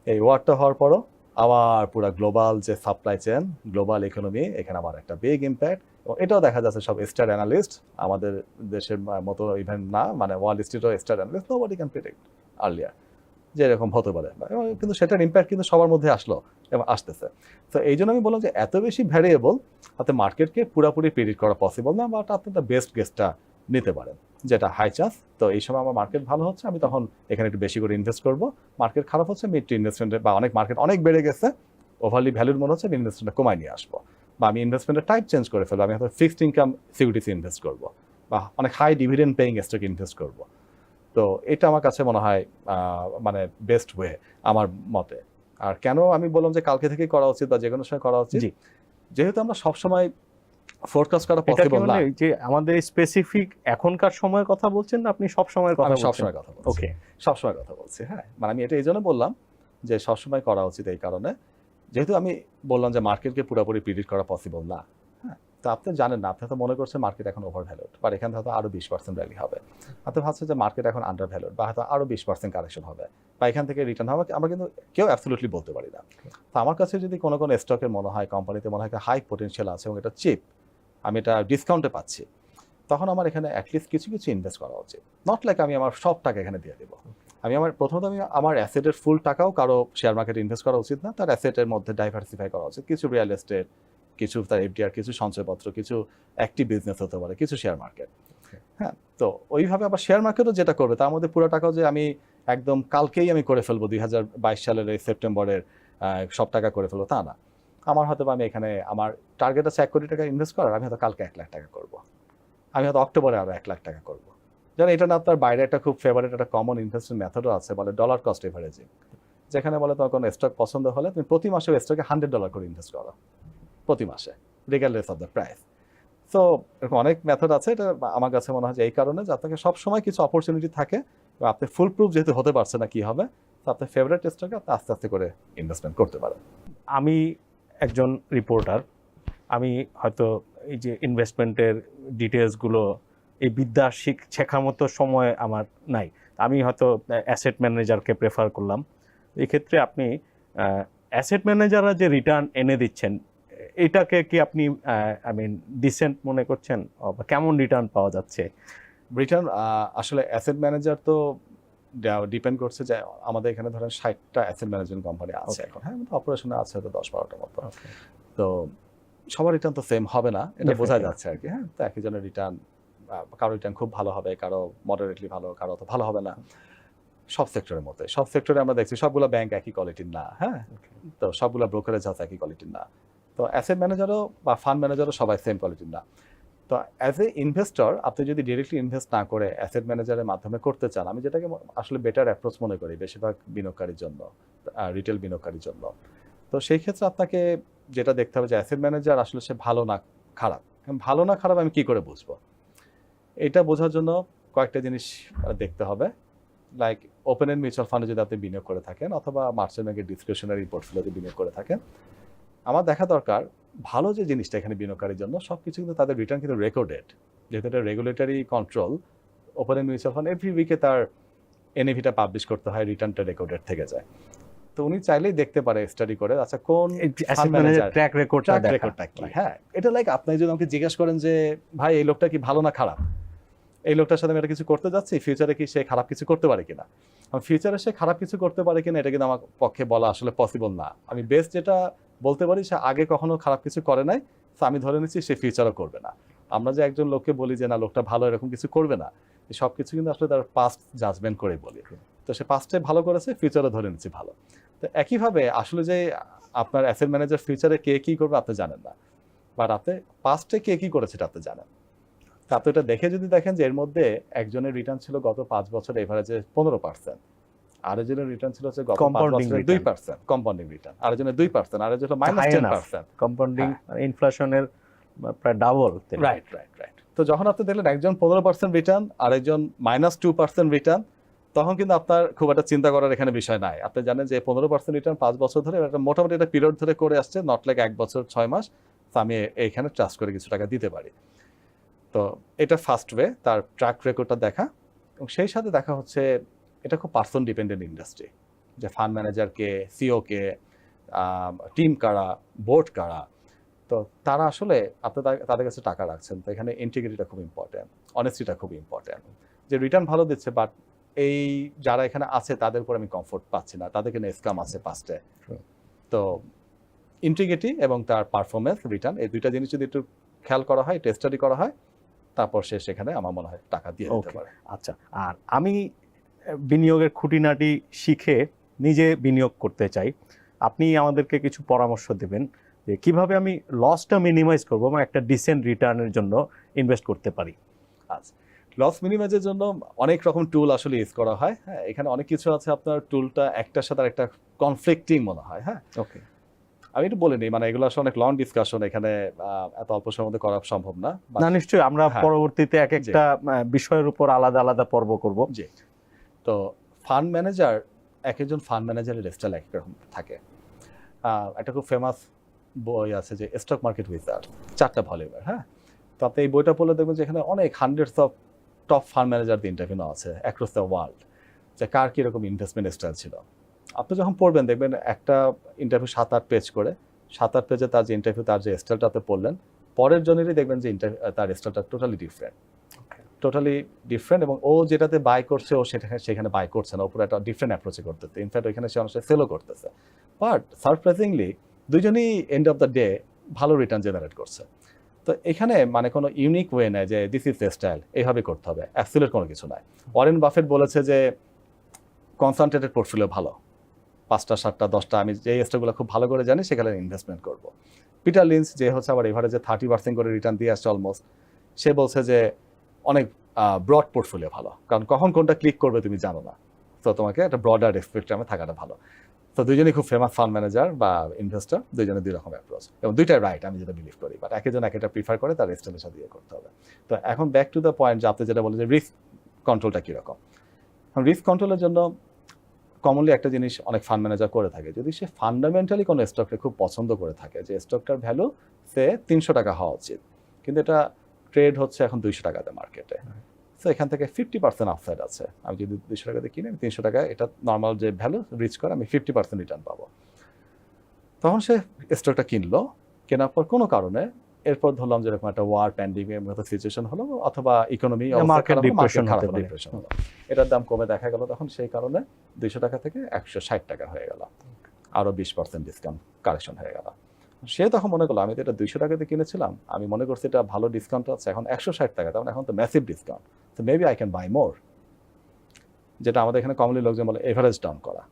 এই ওয়ারটা হওয়ার পরও আবার পুরো গ্লোবাল যে সাপ্লাই চেন, গ্লোবাল ইকোনমি, এখানে আবার একটা বিগ ইম্প্যাক্ট। এবং এটাও দেখা যাচ্ছে সব স্টার অ্যানালিস্ট, আমাদের দেশের মতো ইভেন্ট না, মানে ওয়াল স্ট্রিটও star analyst, nobody can predict earlier যে এরকম হতে পারে, কিন্তু সেটার ইম্প্যাক্ট কিন্তু সবার মধ্যে আসলো এবং আসতেছে। তো এই জন্য আমি বললাম যে এত বেশি ভ্যারিয়েবল আপনি মার্কেটকে পুরোপুরি প্রেডিক্ট করা পসিবল না, বাট আপনি দ্য বেস্ট গেসটা নিতে পারেন, যেটা হাই চান্স। তো এই সময় আমার মার্কেট ভালো হচ্ছে, আমি তখন এখানে একটু বেশি করে ইনভেস্ট করবো। মার্কেট খারাপ হচ্ছে, আমি একটু ইনভেস্টমেন্টে বা অনেক মার্কেট অনেক বেড়ে গেছে, ওভারলি ভ্যালুর মনে হচ্ছে, আমি ইনভেস্টমেন্টটা কমায় নিয়ে আসবো, বা আমি ইনভেস্টমেন্টের টাইপ চেঞ্জ করে ফেলবো, আমি হয়তো ফিক্সড ইনকাম সিকিউরিটিসে ইনভেস্ট করবো, বা অনেক হাই ডিভিডেন্ড পেইং স্টকে ইনভেস্ট করবো। তো এটা আমার কাছে মনে হয় মানে বেস্ট ওয়ে আমার মতে। আর কেন আমি বললাম যে কালকে থেকে করা উচিত বা যে কোনো সময় করা উচিত, যেহেতু আমরা সবসময় ফোরকাস্ট করা পসিবল না। যে আমাদের স্পেসিফিক এখনকার সময়ের কথা বলছেন না, আপনি সব সময়ের কথা বলছেন? সব সময় কথা বলছি। ওকে, সব সময় কথা বলছি। হ্যাঁ মানে আমি এটা এই জন্য বললাম যে সব সময় করা উচিত, এই কারণে যেহেতু আমি বললাম যে মার্কেটকে পুরোপুরি প্রেডিক্ট করা পসিবল না। হ্যাঁ তো আপনি জানেন না, আপনি তো মনে করছেন মার্কেট এখন ওভার ভ্যালুড, বাট এখানে হয়তো আরও 20% র্যালি হবে। আপনি ভাবছেন যে মার্কেট এখন আন্ডার ভ্যালুড, বা হয়তো আরও 20% কারেকশন হবে, বা এখান থেকে রিটার্ন হবে, আমরা কিন্তু কেউ অ্যাবসলিউটলি বলতে পারি না। তো আমার কাছে যদি কোনো স্টকের মনে হয়, কোম্পানিতে মনে হয় হাই পোটেনশিয়াল আছে এবং এটা চিপ, আমি এটা ডিসকাউন্টে পাচ্ছি, তখন আমার এখানে অ্যাটলিস্ট কিছু কিছু ইনভেস্ট করা উচিত। নট লাইক আমি আমার সব টাকা এখানে দিয়ে দেবো। আমি প্রথমত আমি আমার অ্যাসেটের ফুল টাকাও কারো শেয়ার মার্কেটে ইনভেস্ট করা উচিত না, তার অ্যাসেটের মধ্যে ডাইভার্সিফাই করা উচিত, কিছু রিয়েল এস্টেট, কিছু তার এফডিআর, কিছু সঞ্চয়পত্র, কিছু অ্যাক্টিভ বিজনেস হতে পারে, কিছু শেয়ার মার্কেট। হ্যাঁ তো ওইভাবে আবার শেয়ার মার্কেটও যেটা করবে তার মধ্যে পুরো টাকাও যে আমি একদম কালকেই আমি করে ফেলবো 2022 সালের এই সেপ্টেম্বরের সব টাকা করে ফেলবো তা না। আমার হয়তো আমি এখানে আমার টার্গেট আছে 1 কোটি টাকা ইনভেস্ট করার, আমি হয়তো কালকে 1 লাখ টাকা করবো, আমি হয়তো অক্টোবরে আরো 1 লাখ টাকা করবো। যেন এটা না আপনার বাইরে একটা খুব ফেভারিট একটা কমন ইনভেস্টমেন্ট মেথডও আছে, বলে ডলার কস্ট এভারেজিং, যেখানে বলে তোমার কোনো স্টক পছন্দ হলে তুমি প্রতি মাসে স্টকে $100 করে ইনভেস্ট করো প্রতি মাসে, regardless of the price. So এরকম অনেক মেথড আছে। এটা আমার কাছে মনে হয় যে এই কারণে যে আপনাকে সবসময় কিছু অপরচুনিটি থাকে, এবং আপনি ফুল প্রুফ যেহেতু হতে পারছে না কি হবে, তো আপনার ফেভারিট স্টকে আপনি আস্তে আস্তে করে ইনভেস্টমেন্ট করতে পারেন। আমি একজন রিপোর্টার, আমি হয়তো এই যে ইনভেস্টমেন্টের ডিটেলসগুলো এই বিদ্যা শেখার মতো সময় আমার নাই, আমি হয়তো অ্যাসেট ম্যানেজারকে প্রেফার করলাম। এই ক্ষেত্রে আপনি অ্যাসেট ম্যানেজাররা যে রিটার্ন এনে দিচ্ছেন, এটাকে কি আপনি ডিসেন্ট মনে করছেন, বা কেমন রিটার্ন পাওয়া যাচ্ছে? রিটার্ন আসলে অ্যাসেট ম্যানেজার তো ডিপেন্ড করছে যে আমাদের এখানে ধরেন 60টা অ্যাসেট ম্যানেজমেন্ট কোম্পানি আছে এখন, হ্যাঁ, অপারেশনে আছে হয়তো 10-12টার মতো। তো সবার রিটার্ন তো সেম হবে না, এটা বোঝা যাচ্ছে আর কি। হ্যাঁ, তো একই জনের রিটার্ন, কারো রিটার্ন খুব ভালো হবে, কারো মডারেটলি ভালো, কারো তো ভালো হবে না। সব সেক্টরের মধ্যে, সব সেক্টরে আমরা দেখছি সবগুলো ব্যাংক একই কোয়ালিটির না, হ্যাঁ, তো সবগুলো ব্রোকারেজ হাউস একই কোয়ালিটির না। তো অ্যাসেট ম্যানেজারও বা ফান্ড ম্যানেজারও সবাই সেম কোয়ালিটির না। তো অ্যাজ এ ইনভেস্টর আপনি যদি ডিরেক্টলি ইনভেস্ট না করে অ্যাসেট ম্যানেজারের মাধ্যমে করতে চান, আমি যেটাকে আসলে বেটার অ্যাপ্রোচ মনে করি বেশিরভাগ বিনিয়োগকারীর জন্য, রিটেল বিনিয়োগকারীর জন্য। তো সেই ক্ষেত্রে আপনাকে যেটা দেখতে হবে যে অ্যাসেট ম্যানেজার আসলে সে ভালো না খারাপ। ভালো না খারাপ আমি কি করে বুঝবো? এটা বোঝার জন্য কয়েকটা জিনিস দেখতে হবে। লাইক ওপেন এন্ড মিউচুয়াল ফান্ডে যদি আপনি বিনিয়োগ করে থাকেন, অথবা মার্চেন্ট ব্যাংকের ডিসক্রিশনারি পোর্টফোলিওতে বিনিয়োগ করে থাকেন, আমার দেখা দরকার ভালো যে জিনিসটা এখানে বিনিয়োগকারীর জন্য সবকিছু কিন্তু তাদের রিটার্ন কিন্তু রেকর্ডেড, যেহেতু এটা regulatory control. Open end mutual fund every উইকে তার এনএভিটা পাবলিশ করতে হয়, রিটার্নটা রেকর্ডেড থেকে যায়। তো উনি চাইলেই দেখতে পারে স্টাডি করে, আচ্ছা কোন অ্যাসেট ম্যানেজার ট্র্যাক রেকর্ডটা কি। হ্যাঁ, এটা লাইক আপনি যদি আমাকে জিজ্ঞেস করেন যে ভাই এই লোকটা কি ভালো না খারাপ, এই লোকটার সাথে আমি এটা কিছু করতে যাচ্ছি, ফিউচারে কি সে খারাপ কিছু করতে পারে কিনা, ফিউচারে সে খারাপ কিছু করতে পারে কিনা এটা কিন্তু আমার পক্ষে বলা আসলে পসিবল না। আমি বেস্ট যেটা বলতে পারি, সে আগে কখনো খারাপ কিছু করে নাই, তো আমি ধরে নিচ্ছি সে ফিউচারও করবে না। আমরা যে একজন লোককে বলি যে না লোকটা ভালো, এরকম কিছু করবে না, সব কিছু কিন্তু আসলে তার পাস্ট জাজমেন্ট করে বলি। তো সে পাস্টে ভালো করেছে, ফিউচারও ধরে নিচ্ছি ভালো। তো একইভাবে আসলে যে আপনার অ্যাসেট ম্যানেজার ফিউচারে কে কী করবে আপনি জানেন না, বাট আপনি পাস্টে কে কী করেছে এটা আপনি জানেন। আপনি এটা দেখে যদি দেখেন যে এর মধ্যে একজনের রিটার্ন ছিল গত 5 বছর এভারেজে 15%, আরেকজনের রিটার্ন ছিল হচ্ছে গত 5 বছরে 2%, কম্পাউন্ডিং রিটার্ন, আরেকজনের 2%, আরেকজন -10%, কম্পাউন্ডিং ইনফ্লেশনের প্রায় ডাবল। রাইট। তো যখন আপনি দেখলেন একজন 15% রিটার্ন, আরেকজন -2% রিটার্ন, তখন কিন্তু আপনার খুব একটা চিন্তা করার এখানে বিষয় নাই। আপনি জানেন যে 15% রিটার্ন 5 বছর ধরে, একটা মোটামুটি একটা পিরিয়ড ধরে করে আসছে, নট লাইক 1 বছর 6 মাস, তো আমি এইখানে ট্রাস্ট করে কিছু টাকা দিতে পারি। তো এটা ফার্স্ট ওয়ে, তার ট্র্যাক রেকর্ডটা দেখা, এবং সেই সাথে দেখা হচ্ছে এটা খুব পার্সন ডিপেন্ডেন্ট ইন্ডাস্ট্রি, যে ফান্ড ম্যানেজারকে, সিওকে, টিম কারা, বোর্ড কারা, তো তারা আসলে আপনি তাদের কাছে টাকা রাখছেন, তো এখানে ইন্টিগ্রিটিটা খুব ইম্পর্টেন্ট, অনেস্টিটা খুব ইম্পর্টেন্ট। যে রিটার্ন ভালো দিচ্ছে, বাট এই যারা এখানে আছে তাদের উপর আমি কমফোর্ট পাচ্ছি না, তাদেরকে স্ক্যাম আছে পাস্টে। তো ইন্টিগ্রিটি এবং তার পারফরমেন্স, রিটার্ন, এই দুইটা জিনিস যদি একটু খেয়াল করা হয়, টেস্ট স্টাডি করা হয়, তারপর সে সেখানে আমার মনে হয় টাকা দিয়ে দিতে পারে। আচ্ছা, আর আমি বিনিয়োগের খুঁটিনাটি শিখে নিজে বিনিয়োগ করতে চাই, আপনি আমাদেরকে কিছু পরামর্শ দেবেন যে কিভাবে আমি লসটা মিনিমাইজ করবো এবং একটা ডিসেন্ট রিটার্নের জন্য ইনভেস্ট করতে পারি। আচ্ছা, লস মিনিমাইজের জন্য অনেক রকম টুল আসলে ইউজ করা হয়। হ্যাঁ, এখানে অনেক কিছু আছে, আপনার টুলটা একটার সাথে একটা কনফ্লিক্টিং মনে হয়। হ্যাঁ, ওকে, আমি একটু বলে নিই, মানে এগুলো আসলে অনেক লং ডিসকাশন, এখানে এত অল্প সময়ের মধ্যে করা সম্ভব না। না, নিশ্চয়ই আমরা পরবর্তীতে এক একটা বিষয়ের উপর আলাদা আলাদা পর্ব করব। জি, তো ফান্ড ম্যানেজার, এক একজন ফান্ড ম্যানেজারের স্টাইল এক রকম থাকে। একটা খুব ফেমাস বই আছে যে স্টক মার্কেট উইজার্ড, 4টা ভলিউমের। হ্যাঁ, তো আপনি এই বইটা পড়লে দেখবেন যে এখানে অনেক হান্ড্রেডস অফ টপ ফান্ড ম্যানেজারদের ইন্টারভিউ আছে অ্যাক্রস দ্য ওয়ার্ল্ড, যে কার কীরকম ইনভেস্টমেন্ট স্টাইল ছিল। আপনি যখন পড়বেন দেখবেন একটা ইন্টারভিউ 7-8 পেজ করে, 7-8 পেজে তার যে ইন্টারভিউ, তার যে স্টাইলটা আপনি পড়লেন, পরের জনেরই দেখবেন যে তার স্টাইলটা টোটালি ডিফারেন্ট, এবং ও যেটাতে বাই করছে ও সেখানে বাই করছে না, ওপরে একটা ডিফারেন্ট অ্যাপ্রোচে করতেছে, ইনফ্যাক্ট ওইখানে সে অনেক সেলও করতেছে। বাট সারপ্রাইজিংলি দুজনই এন্ড অফ দ্য ডে ভালো রিটার্ন জেনারেট করছে। তো এখানে মানে কোনো ইউনিক ওয়ে নেই যে দিস ইজ দ্য স্টাইল, এইভাবে করতে হবে, অ্যাবসলিউট কোনো কিছু নাই। ওয়ারেন বাফেট বলেছে যে কনসেন্ট্রেটেড পোর্টফোলিও ভালো, 5টা 7টা 10টা আমি যে স্টকগুলো খুব ভালো করে জানি সেখানে ইনভেস্টমেন্ট করব। পিটার লিঞ্চ যে হচ্ছে আবার এভারেজে 30% করে রিটার্ন দিয়ে আসছে অলমোস্ট, সে বলছে যে অনেক ব্রড পোর্টফোলিও ভালো, কারণ কখন কোনটা ক্লিক করবে তুমি জানো না, তো তোমাকে একটা ব্রডার স্পেকট্রামে থাকাটা ভালো। তো দুজনেই খুব ফেমাস ফান্ড ম্যানেজার বা ইনভেস্টর, দুজনে দুই রকম অ্যাপ্রোচ এবং দুইটাই রাইট আমি যেটা বিলিভ করি, বাট একজন একটা প্রিফার করে তার স্টাইলের সাথে ইয়ে করতে হবে। তো এখন ব্যাক টু দ্য পয়েন্ট যে আপনি যেটা বলেন যে রিস্ক কন্ট্রোলটা কীরকম। রিস্ক কন্ট্রোলের জন্য কমনলি একটা জিনিস অনেক ফান্ড ম্যানেজার করে থাকে, যদি সে ফান্ডামেন্টালি কোনো স্টককে খুব পছন্দ করে থাকে যে স্টকটার ভ্যালু সে 300 টাকা হওয়া উচিত, কিন্তু এটা ট্রেড হচ্ছে এখন 200 টাকাতে মার্কেটে, তো এখান থেকে 50% আপসাইড আছে। আমি যদি 200 টাকাতে কিনে আমি 300 টাকায় এটা নর্মাল যে ভ্যালু রিচ করে আমি 50% রিটার্ন পাবো, তখন সে স্টকটা কিনলো। কেনার পর কোনো কারণে এরপর ধরলাম যেরকম একটা ওয়ার প্যান্ডেমিকের মতো সিচুয়েশন হলো অথবা ইকোনমি মার্কেট ডিপ্রেশন হতে পারে, ডিপ্রেশন হলো, এটার দাম কমে দেখা গেল, তখন সেই কারণে 200 টাকা থেকে 160 টাকা হয়ে গেল, আরো 20% ডিসকাউন্ট কারেকশন হয়ে গেল। সে তখন মনে করলো আমি তো এটা 200 টাকাতে কিনেছিলাম, আমি মনে করছি এটা ভালো ডিসকাউন্ট আছে, এখন 160 টাকা, তখন এখন তো ম্যাসিভ ডিসকাউন্ট, তো মেবি আই ক্যান বাই মোর, যেটা আমাদের এখানে কমনলি লোকজন বলে এভারেজ ডাউন করা।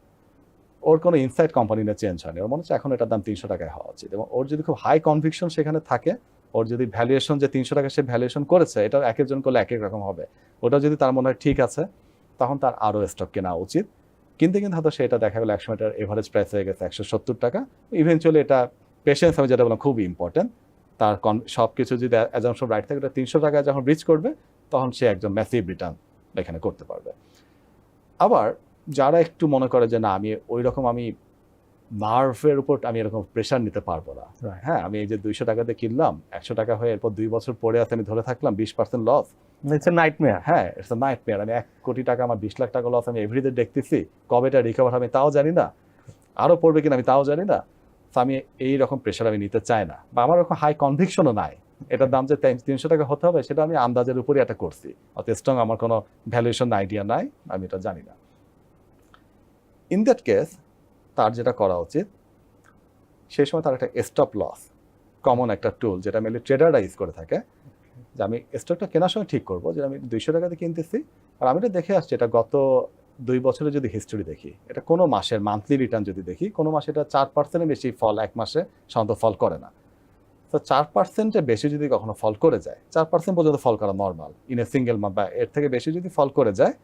ওর কোনো ইনসাইড কোম্পানি নিয়ে চেঞ্জ হয়নি, ওর মনে হচ্ছে এখন এটার দাম 300 টাকায় হওয়া উচিত, এবং ওর যদি খুব হাই কনভিকশন সেখানে থাকে, ওর যদি ভ্যালুয়েশন যে 300 টাকা সে ভ্যালুয়েশন করেছে, এটা এক একজন করলে এক এক রকম হবে, ওটা যদি তার মনে হয় ঠিক আছে, তখন তার আরও স্টক কেনা উচিত। কিন্তু হয়তো সেটা দেখা গেলো একসময় এটার এভারেজ প্রাইস হয়ে গেছে 170 টাকা, ইভেনচুয়ালি এটা পেশেন্স আমি যেটা বললাম খুবই ইম্পর্টেন্ট, তার সব কিছু যদি অ্যাজাম্পশন রাইট থাকে, এটা 300 টাকায় যখন রিচ করবে তখন সে একজন ম্যাসিভ রিটার্ন এখানে করতে পারবে। আবার যারা একটু মনে করে যে না আমি ওই রকম আমি নার্ভের উপর আমি এরকম প্রেশার নিতে পারবো না, হ্যাঁ আমি এই যে 200 টাকাতে কিনলাম 100 টাকা হয়ে এরপর 2 বছর পরে আছে আমি ধরে থাকলাম 20% লস, ইটস এ নাইটমেয়ার। হ্যাঁ ইটস এ নাইটমেয়ার। আমি 1 কোটি টাকা আমার 20 লাখ টাকা লস আমি এভরিডে দেখতেছি, কবে এটা রিকভার হবে তাও জানি না, আরও পড়বে কিনা আমি তাও জানি না, তো আমি এই রকম প্রেশার আমি নিতে চাই না, বা আমার এরকম হাই কনভিকশনও নাই এটার দাম যে 300 টাকা হতে হবে, সেটা আমি আন্দাজের উপরই এটা করছি, অত স্ট্রং আমার কোনো ভ্যালুয়েশন আইডিয়া নাই, আমি এটা জানি না। ইন দ্যাট কেস তার যেটা করা উচিত, সেই সময় তার একটা স্টপ লস কমন একটা টুল যেটা মেনলি ট্রেডাররা ইউজ করে থাকে, যে আমি স্টকটা কেনার সময় ঠিক করবো যে আমি 200 টাকাতে কিনতেছি, আর আমি এটা দেখে আসছি এটা গত 2 বছরের যদি হিস্ট্রি দেখি, এটা কোনো মাসের মান্থলি রিটার্ন যদি দেখি, কোনো মাসে এটা 4%-এর বেশি ফল এক মাসে সাধারণত ফল করে না, তো 4%-এর বেশি যদি কখনো ফল করে যায়, 4% পর্যন্ত ফল করা normal in a single month, বা এর থেকে বেশি যদি ফল করে যায়,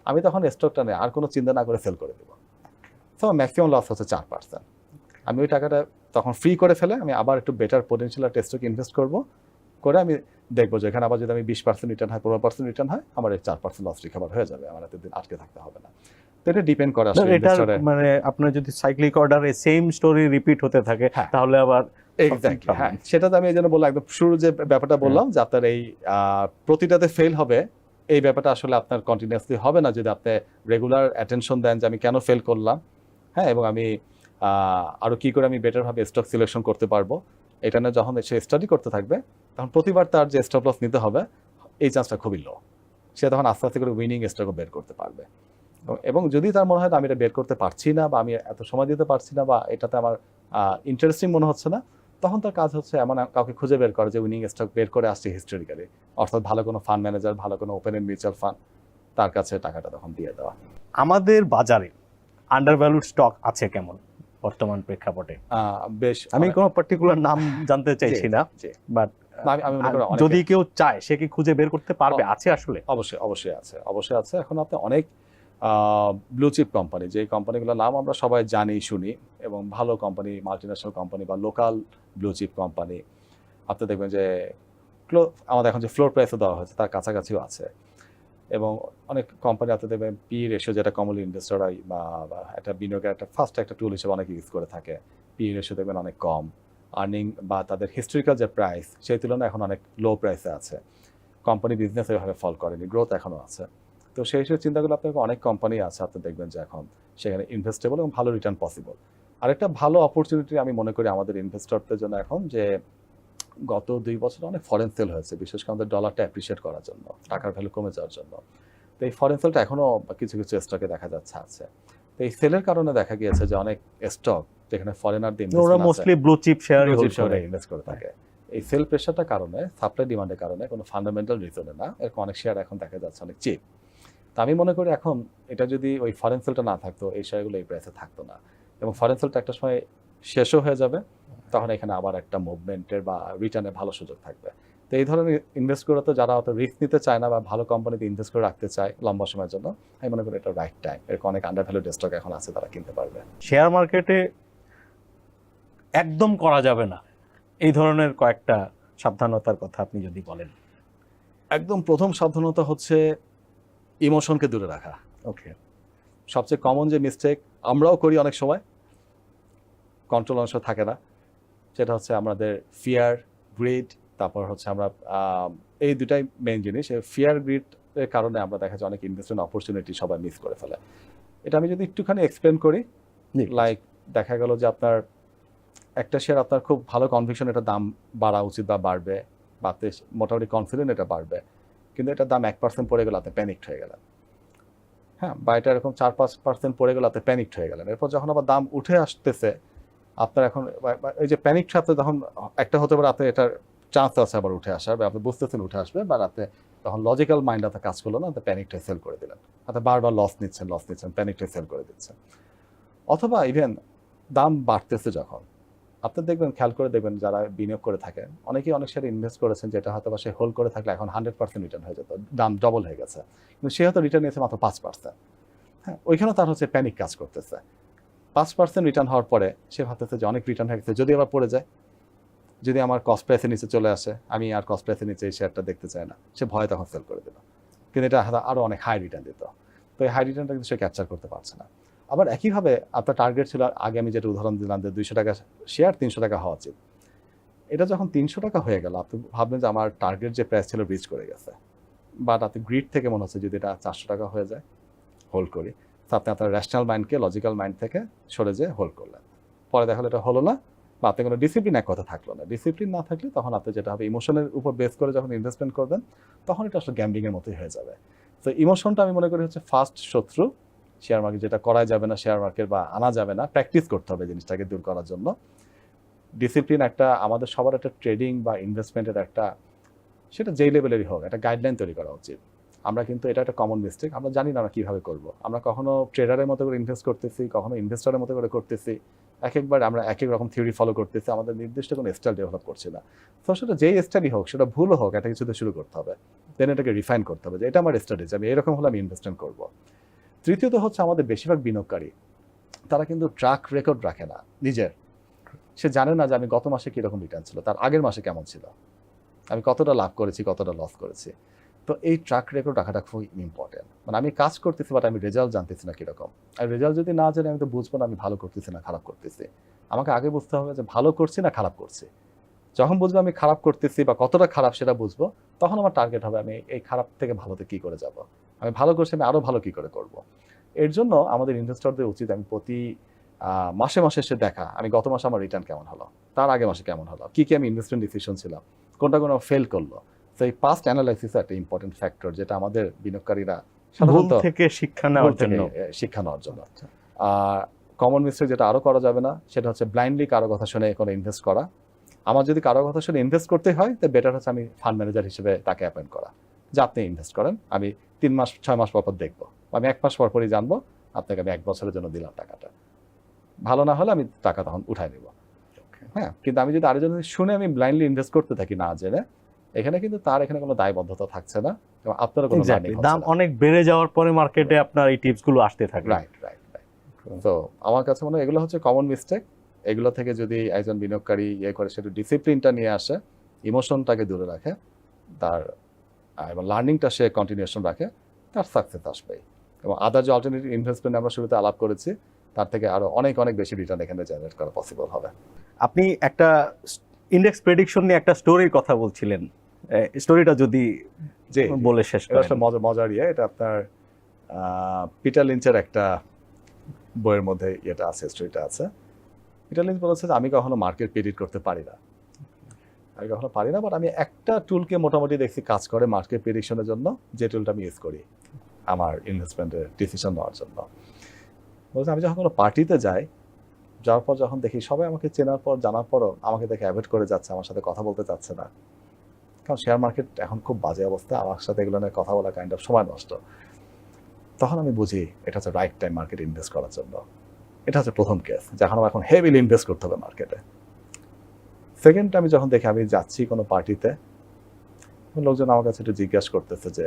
আমি তখন স্টকটা নিয়ে আর কোনো চিন্তা না করে সেল করে দেবো, তো ম্যাক্সিমাম লস হচ্ছে 4%। আমি ওই টাকাটা তখন ফ্রি করে ফেলে আমি আবার একটু বেটার পোটেনশিয়াল আর টেস্টকে ইনভেস্ট করবো, করে আমি দেখবো যে এখানে আবার যদি আমি 20% রিটার্ন হয় 15% রিটার্ন হয়, আমার এই 4% লস রিকভার হয়ে যাবে, আমার এতদিন আটকে থাকতে হবে না। তো এটা ডিপেন্ড করে আসলে ইনভেস্টরে, মানে আপনার যদি সাইক্লিক অর্ডারে সেম স্টোরি রিপিট হতে থাকে তাহলে আবার এক্স্যাক্টলি হ্যাঁ, সেটা তো আমি এই জন্য বললাম একদম শুরু যে ব্যাপারটা বললাম যে আপনার এই প্রতিটাতে ফেল হবে, এই ব্যাপারটা আসলে আপনার কন্টিনিউয়াসলি হবে না যদি আপনি রেগুলার অ্যাটেনশন দেন যে আমি কেন ফেল করলাম, হ্যাঁ, এবং আমি আরও কী করে আমি বেটারভাবে স্টক সিলেকশন করতে পারবো, এটা নিয়ে যখন সে স্টাডি করতে থাকবে, তখন প্রতিবার তার যে স্টপ লস নিতে হবে এই চান্সটা খুবই লো, সে তখন আস্তে আস্তে করে উইনিং স্টকও বের করতে পারবে। এবং যদি তার মনে হয় আমি এটা বের করতে পারছি না, বা আমি এত সময় দিতে পারছি না, বা এটাতে আমার ইন্টারেস্টিং মনে হচ্ছে না, তখন তার কাজ হচ্ছে এমন কাউকে খুঁজে বের করে যে উইনিং স্টক বের করে আসছে হিস্টোরিক্যালি, অর্থাৎ ভালো কোনো ফান্ড ম্যানেজার, ভালো কোনো ওপেন এন্ড মিউচুয়াল ফান্ড, তার কাছে টাকাটা তখন দিয়ে দেওয়া। আমাদের বাজারে আন্ডারভ্যালুড স্টক আছে কেমন বর্তমান প্রেক্ষাপটে? বেশ, আমি কোনো পার্টিকুলার নাম জানতে চাইছি না, বাট যদি কেউ চায় সে কি খুঁজে বের করতে পারবে? আছে আসলে? অবশ্যই আছে। এখন আপনি অনেক ব্লু চিপ কোম্পানি, যে কোম্পানিগুলোর নাম আমরা সবাই জানি শুনি, এবং ভালো কোম্পানি, মাল্টিন্যাশনাল কোম্পানি বা লোকাল ব্লু চিপ কোম্পানি, আপনি দেখবেন যে আমাদের এখন যে ফ্লোর প্রাইসও দেওয়া হয়েছে তার কাছাকাছিও আছে, এবং অনেক কোম্পানি আপনি দেখবেন পি রেশিও, যেটা কমনলি ইনভেস্টররা বা একটা বিনিয়োগের একটা ফার্স্ট একটা টুল হিসেবে অনেক ইউজ করে থাকে, পি রেশিও দেখবেন অনেক কম, আর্নিং বা তাদের হিস্টোরিক্যাল যে প্রাইস সেই তুলনায় এখন অনেক লো প্রাইসে আছে, কোম্পানি বিজনেস এভাবে ফল করেনি, গ্রোথ এখনও আছে। তো সেই হিসেবে চিন্তাগুলো আপনাকে অনেক কোম্পানি আছে, আপনি দেখবেন যে এখন সেখানে ইনভেস্টেবল এবং ভালো রিটার্ন পসিবল। আরেকটা ভালো অপরচুনিটি আমি মনে করি আমাদের ইনভেস্টরদের জন্য এখন, যে গত 2 বছরে অনেক ফরেন সেল হয়েছে, বিশেষ করে আমাদের ডলারটা অ্যাপ্রিসিয়েট করার জন্য, টাকার ভ্যালু কমে যাওয়ার জন্য, তো এই ফরেন সেলটা এখনও কিছু কিছু স্টকে দেখা যাচ্ছে আছে। তো এই সেলের কারণে দেখা গিয়েছে যে অনেক স্টক যেখানে ফরেনারদের mostly blue chip share invest করে থাকে, এই সেল প্রেশারটার কারণে, সাপ্লাই ডিমান্ডের কারণে, কোনো ফান্ডামেন্টাল রিজনে না, এরকম অনেক শেয়ার এখন দেখা যাচ্ছে অনেক চিপ। তো আমি মনে করি এখন এটা যদি ওই ফরেন সেলটা না থাকতো এই শেয়ারগুলো এই প্রাইসে থাকতো না, এবং ফরেন সেলটা একটা সময় শেষও হয়ে যাবে, তখন এখানে আবার একটা মুভমেন্টের বা রিটার্নের ভালো সুযোগ থাকবে। তো এই ধরনের ইনভেস্ট করে তো যারা অত রিস্ক নিতে চায় না বা ভালো কোম্পানিতে ইনভেস্ট করে রাখতে চায় লম্বা সময়ের জন্য, আমি মনে করি এটা রাইট টাইম। এরকম অনেক আন্ডার ভ্যালুড স্টক এখন আছে, তারা কিনতে পারবে। শেয়ার মার্কেটে একদম করা যাবে না এই ধরনের কয়েকটা সাবধানতার কথা আপনি যদি বলেন। একদম প্রথম সাবধানতা হচ্ছে ইমোশনকে দূরে রাখা। ওকে। সবচেয়ে কমন যে মিস্টেক আমরাও করি অনেক সময়, কন্ট্রোল অংশ থাকে না, সেটা হচ্ছে আমাদের ফিয়ার, গ্রিড, তারপর হচ্ছে আমরা এই দুটাই মেইন জিনিস। ফিয়ার গ্রিড এর কারণে আমরা দেখা যায় অনেক ইনভেস্টমেন্ট অপরচুনিটি সবাই মিস করে ফেলে। এটা আমি যদি একটুখানি এক্সপ্লেন করি, লাইক দেখা গেল যে আপনার একটা শেয়ার আপনার খুব ভালো কনভিকশন, এটা দাম বাড়া উচিত বা বাড়বে, বা আপনি মোটামুটি কনফিডেন্ট এটা বাড়বে, কিন্তু এটার দাম 1% পড়ে গেলে আপনি প্যানিকড হয়ে গেলেন। হ্যাঁ, বা এটা এরকম 4-5% পড়ে গেলে আপনি প্যানিকড হয়ে গেলেন। এরপর যখন আবার দাম উঠে আসতেছে, আপনার এখন এই যে প্যানিকটা আপনি তখন একটা হতে পারে আপনি এটার চান্স আছে আবার উঠে আসার, বা আপনি বুঝতেছেন উঠে আসবে, বা আপনি তখন লজিক্যাল মাইন্ড আপনার কাজ করলো না, আপনি প্যানিকটাই সেল করে দিলেন, আপনি বারবার লস নিচ্ছেন প্যানিকটাই সেল করে দিচ্ছেন। অথবা ইভেন দাম বাড়তেছে যখন, আপনি দেখবেন, খেয়াল করে দেখবেন যারা বিনিয়োগ করে থাকেন অনেকেই অনেক শেয়ারে ইনভেস্ট করেছেন যেটা হয়তো বা সে হোল্ড করে থাকলে এখন 100% রিটার্ন হয়ে যেত, দাম ডবল হয়ে গেছে, কিন্তু সে হয়তো রিটার্ন নিয়েছে মাত্র 5%। হ্যাঁ, ওইখানেও তার হচ্ছে প্যানিক কাজ করতেছে। 5% রিটার্ন হওয়ার পরে সে ভাবতেছে যে অনেক রিটার্ন হয়ে গেছে, যদি আবার পড়ে যায়, যদি আমার কস্ট প্রাইসের নিচে চলে আসে, আমি আর কস্ট প্রাইসের নিচে এই শেয়ারটা দেখতে চাই না, সে ভয় তখন সেল করে দিল, কিন্তু এটা আরও অনেক হাই রিটার্ন দিত। তো এই হাই রিটার্নটা কিন্তু সে ক্যাপচার করতে পারছে না। আবার একইভাবে আপনার টার্গেট ছিল, আগে আমি যেটা উদাহরণ দিলাম যে 200 টাকা শেয়ার 300 টাকা হওয়া উচিত, এটা যখন 300 টাকা হয়ে গেল, আপনি ভাবলেন যে আমার টার্গেট যে প্রাইস ছিল রিচ করে গেছে, বাট আপনি গ্রিড থেকে মনে হচ্ছে যদি এটা 400 টাকা হয়ে যায়, হোল্ড করি, তো আপনি আপনার র্যাশনাল মাইন্ডকে লজিক্যাল মাইন্ড থেকে সরে যেয়ে হোল্ড করলেন। পরে দেখা হলো এটা হলো না, বা আপনি কোনো ডিসিপ্লিন এক কথা থাকলো না। ডিসিপ্লিন না থাকলে তখন আপনি যেটা হবে, ইমোশনের উপর বেস করে যখন ইনভেস্টমেন্ট করবেন, তখন এটা আসলে গ্যাম্বলিংয়ের মতোই হয়ে যাবে। তো ইমোশনটা আমি মনে করি হচ্ছে ফার্স্ট শত্রু শেয়ার মার্কেট, যেটা করা যাবে না শেয়ার মার্কেট, বা আনা যাবে না, প্র্যাকটিস করতে হবে জিনিসটাকে দূর করার জন্য। ডিসিপ্লিন একটা আমাদের সবার একটা ট্রেডিং বা ইনভেস্টমেন্টের একটা, সেটা যেই লেভেলেরই হোক, একটা গাইডলাইন তৈরি করা উচিত। আমরা কিন্তু এটা একটা কমন মিস্টেক, আমরা জানি না আমরা কীভাবে করবো। আমরা কখনো ট্রেডারের মতো করে ইনভেস্ট করতেছি, কখনো ইনভেস্টরের মতো করে করতেছি, একবার আমরা এক এক রকম থিওরি ফলো করতেছি, আমাদের নির্দিষ্ট কোনো স্টাইল ডেভেলপ করছি না। তো সেটা যেই স্টাডি হোক, সেটা ভুলও হোক, একটা কিছুতে শুরু করতে হবে, দেন এটাকে রিফাইন করতে হবে যে এটা আমার স্টাডি, আমি এরকম হলে আমি ইনভেস্টমেন্ট করবো। তৃতীয়ত হচ্ছে আমাদের বেশিরভাগ বিনিয়োগকারী, তারা কিন্তু ট্র্যাক রেকর্ড রাখে না নিজের। সে জানে না যে আমি গত মাসে কীরকম রিটার্ন ছিল, তার আগের মাসে কেমন ছিল, আমি কতটা লাভ করেছি, কতটা লস করেছি। তো এই ট্র্যাক রেকর্ড রাখাটা খুবই ইম্পর্টেন্ট। মানে আমি কাজ করতেছি, বাট আমি রেজাল্ট জানতেছি না কীরকম। আর রেজাল্ট যদি না জানি, আমি তো বুঝবো না আমি ভালো করতেছি না খারাপ করতেছি। আমাকে আগে বুঝতে হবে যে ভালো করছি না খারাপ করছি। যখন বুঝবো আমি খারাপ করতেছি বা কতটা খারাপ সেটা বুঝবো, তখন আমার টার্গেট হবে আমি এই খারাপ থেকে ভালোতে কী করে যাব, আমি ভালো করছি আমি আরও ভালো কী করে করব। এর জন্য আমাদের ইনভেস্টরদের উচিত আমি প্রতি মাসে মাসে এসে দেখা আমি গত মাসে আমার রিটার্ন কেমন হলো, তার আগে মাসে কেমন হলো, কী কী আমি ইনভেস্টমেন্ট ডিসিশন ছিলাম, কোনটা কোনো ফেল করলো। তো এই পাস্ট অ্যানালাইসিস একটা ইম্পর্টেন্ট ফ্যাক্টর, যেটা আমাদের বিনিয়োগকারীরা সাধারণত থেকে শিক্ষা নেওয়ার জন্য। আর কমন মিস্টেক যেটা আরও করা যাবে না, সেটা হচ্ছে ব্লাইন্ডলি কারো কথা শুনে কোনো ইনভেস্ট করা। আমার যদি কারো কথা শুনে ইনভেস্ট করতে হয়, তো বেটার হচ্ছে আমি ফান্ড ম্যানেজার হিসেবে তাকে অ্যাপয়েন্ট করা, যে আপনি ইনভেস্ট করেন, আমি 3 মাস 6 মাস পর দেখবো, আমি 1 মাস পরই জানবো আপনাকে আমি 1 বছরের জন্য দিলাম টাকাটা, ভালো না হলে আমি টাকা তখন উঠাই নেব। হ্যাঁ, কিন্তু আমি যদি আরেকজন শুনে আমি ব্লাইন্ডলি ইনভেস্ট করতে থাকি না জেনে, এখানে কিন্তু তার এখানে কোনো দায়বদ্ধতা থাকছে না, এবং আপনারও কোনো দাম অনেক বেড়ে যাওয়ার পরে মার্কেটে আপনার এই টিপসগুলো আসতে থাকে। রাইট। তো আমার কাছে মনে হয় এগুলো হচ্ছে কমন মিস্টেক। এগুলো থেকে যদি একজন বিনিয়োগকারী করে, সেটা ডিসিপ্লিনটা নিয়ে আসে, ইমোশনটাকে দূরে রাখে, তার এবং লার্নিংটা সে কন্টিনিউশন রাখে, তার সাকসেস আসবে। এবং আদার যে অল্টারনেটিভ ইনভেস্টমেন্ট আমরা শুরুতে আলাপ করেছি, তার থেকে আরও অনেক অনেক বেশি রিটার্ন এখানে জেনারেট করা পসিবল হবে। আপনি একটা ইন্ডেক্স প্রেডিকশন নিয়ে একটা স্টোরির কথা বলছিলেন, স্টোরিটা যদি বলে শেষ করেন। এটা মজার এটা আপনার পিটার লিঞ্চের একটা বইয়ের মধ্যে এটা আছে, স্টোরিটা আছে। পিটার লিঞ্চ বলেছে যে আমি কখনো মার্কেট প্রেডিক্ট করতে পারি না, বাট আমি একটা টুলকে মোটামুটি দেখছি কাজ করে মার্কেট প্রেডিকশনের জন্য, যে টুলটা আমি ইউজ করি আমার ইনভেস্টমেন্টের ডিসিশন নেওয়ার জন্য। বলছে আমি যখন কোনো পার্টিতে যাওয়ার পর যখন দেখি সবাই আমাকে চেনার পর জানার পরও আমাকে দেখে অ্যাভয়েড করে যাচ্ছে, আমার সাথে কথা বলতে চাচ্ছে না, কারণ শেয়ার মার্কেট এখন খুব বাজে অবস্থা, আমার সাথে এগুলো নিয়ে কথা বলা কাইন্ড অফ সময় নষ্ট। তখন আমি বুঝি এটা হচ্ছে রাইট টাইম মার্কেটে ইনভেস্ট করার জন্য। এটা হচ্ছে প্রথম কেস, যখন আমার এখন হেভিলি ইনভেস্ট করতে হবে মার্কেটে। সেকেন্ড, আমি যখন দেখি আমি যাচ্ছি কোনো পার্টিতে, লোকজন আমার কাছে একটু জিজ্ঞাসা করতেছে যে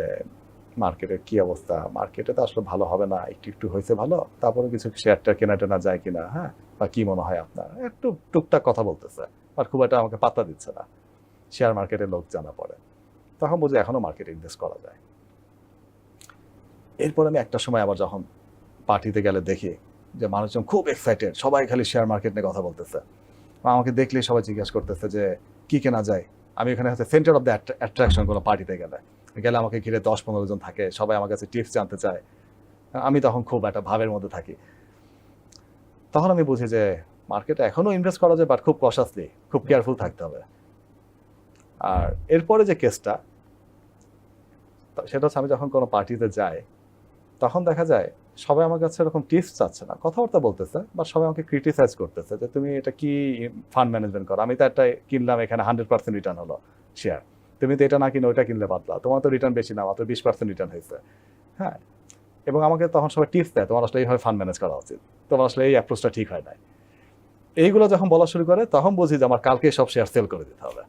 মার্কেটের কি অবস্থা, মার্কেটে তো আসলে ভালো হবে না, একটু একটু হয়েছে ভালো, তারপরে কিছু শেয়ারটা কেনা টেনা যায় কিনা, হ্যাঁ, বা কি মনে হয় আপনার, একটু টুকটাক কথা বলতেছে, আর খুব একটা আমাকে পাত্তা দিচ্ছে না। শেয়ার মার্কেটের লোক জানা পড়ে, তখন বুঝি এখনো মার্কেটে ইনভেস্ট করা যায়। এরপর আমি একটা সময় আবার যখন পার্টিতে গেলে দেখি যে মানুষজন খুব এক্সাইটেড, সবাই খালি শেয়ার মার্কেট নিয়ে কথা বলতেছে। আমাকে দেখলেই সবাই জিজ্ঞাসা করতেছে যে কি কেনা যায়। আমি এখানে হচ্ছে সেন্টার অফ দ্য অ্যাট্রাকশন কোনো পার্টিতে গেলে আমাকে ঘিরে 10-15 জন থাকে, সবাই আমার কাছে টিপস জানতে চায়। আমি তখন খুব একটা ভাবের মধ্যে থাকি। তখন আমি বুঝি যে মার্কেটে এখনো ইনভেস্ট করা যায়, বাট খুব কশাসলি, খুব কেয়ারফুল থাকতে হবে। আর এরপরে যে কেসটা, সেটা হচ্ছে আমি যখন কোনো পার্টিতে যাই, তখন দেখা যায় সবাই আমার কাছে এরকম টিপস চাচ্ছে না, কথাবার্তা বলতেছে, বা সবাই আমাকে ক্রিটিসাইজ করতেছে যে তুমি এটা কি ফান্ড ম্যানেজমেন্ট করো, আমি তো একটা কিনলাম, এখানে 100% রিটার্ন হলো শেয়ার, তুমি তো এটা না কিনে ওইটা কিনলে বাদলা, তোমার তো রিটার্ন বেশি না, মাত্র 20% রিটার্ন হয়েছে। হ্যাঁ, এবং আমাকে তখন সবাই টিপস দেয়, তোমার আসলে এইভাবে ফান্ড ম্যানেজ করা উচিত, তোমার আসলে এই অ্যাপ্রোচটা ঠিক হয় নাই। এইগুলো যখন বলা শুরু করে, তখন বুঝি যে আমার কালকে সব শেয়ার সেল করে দিতে হবে।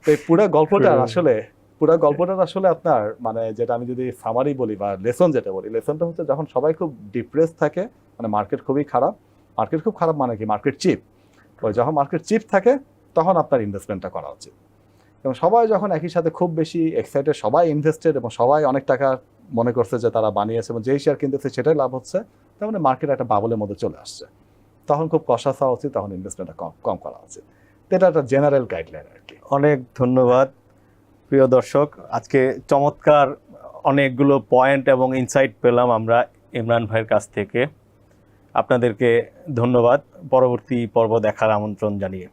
তো এই পুরো গল্পটার আসলে আপনার মানে যেটা আমি যদি সামারি বলি বা লেসন যেটা বলি, লেসনটা হচ্ছে যখন সবাই খুব ডিপ্রেস থাকে, মানে মার্কেট খুবই খারাপ, মার্কেট খুব খারাপ মানে কি, মার্কেট চিপ, ওই যখন মার্কেট চিপ থাকে তখন আপনার ইনভেস্টমেন্টটা করা উচিত। এবং সবাই যখন একই সাথে খুব বেশি এক্সাইটেড, সবাই ইনভেস্টেড এবং সবাই অনেক টাকা মনে করছে যে তারা বানিয়েছে এবং যেই শেয়ার কিনতেছে সেটাই লাভ হচ্ছে, তার মানে মার্কেট একটা বাবলের মধ্যে চলে আসছে, তখন খুব কষাস হওয়া উচিত, তখন ইনভেস্টমেন্টটা কম করা উচিত। এটা একটা জেনারেল গাইডলাইন আর কি। অনেক ধন্যবাদ প্রিয় দর্শক, আজকে চমৎকার অনেকগুলো পয়েন্ট এবং ইনসাইট পেলাম আমরা ইমরান ভাইয়ের কাছ থেকে। আপনাদেরকে ধন্যবাদ। পরবর্তী পর্ব দেখার আমন্ত্রণ জানিয়ে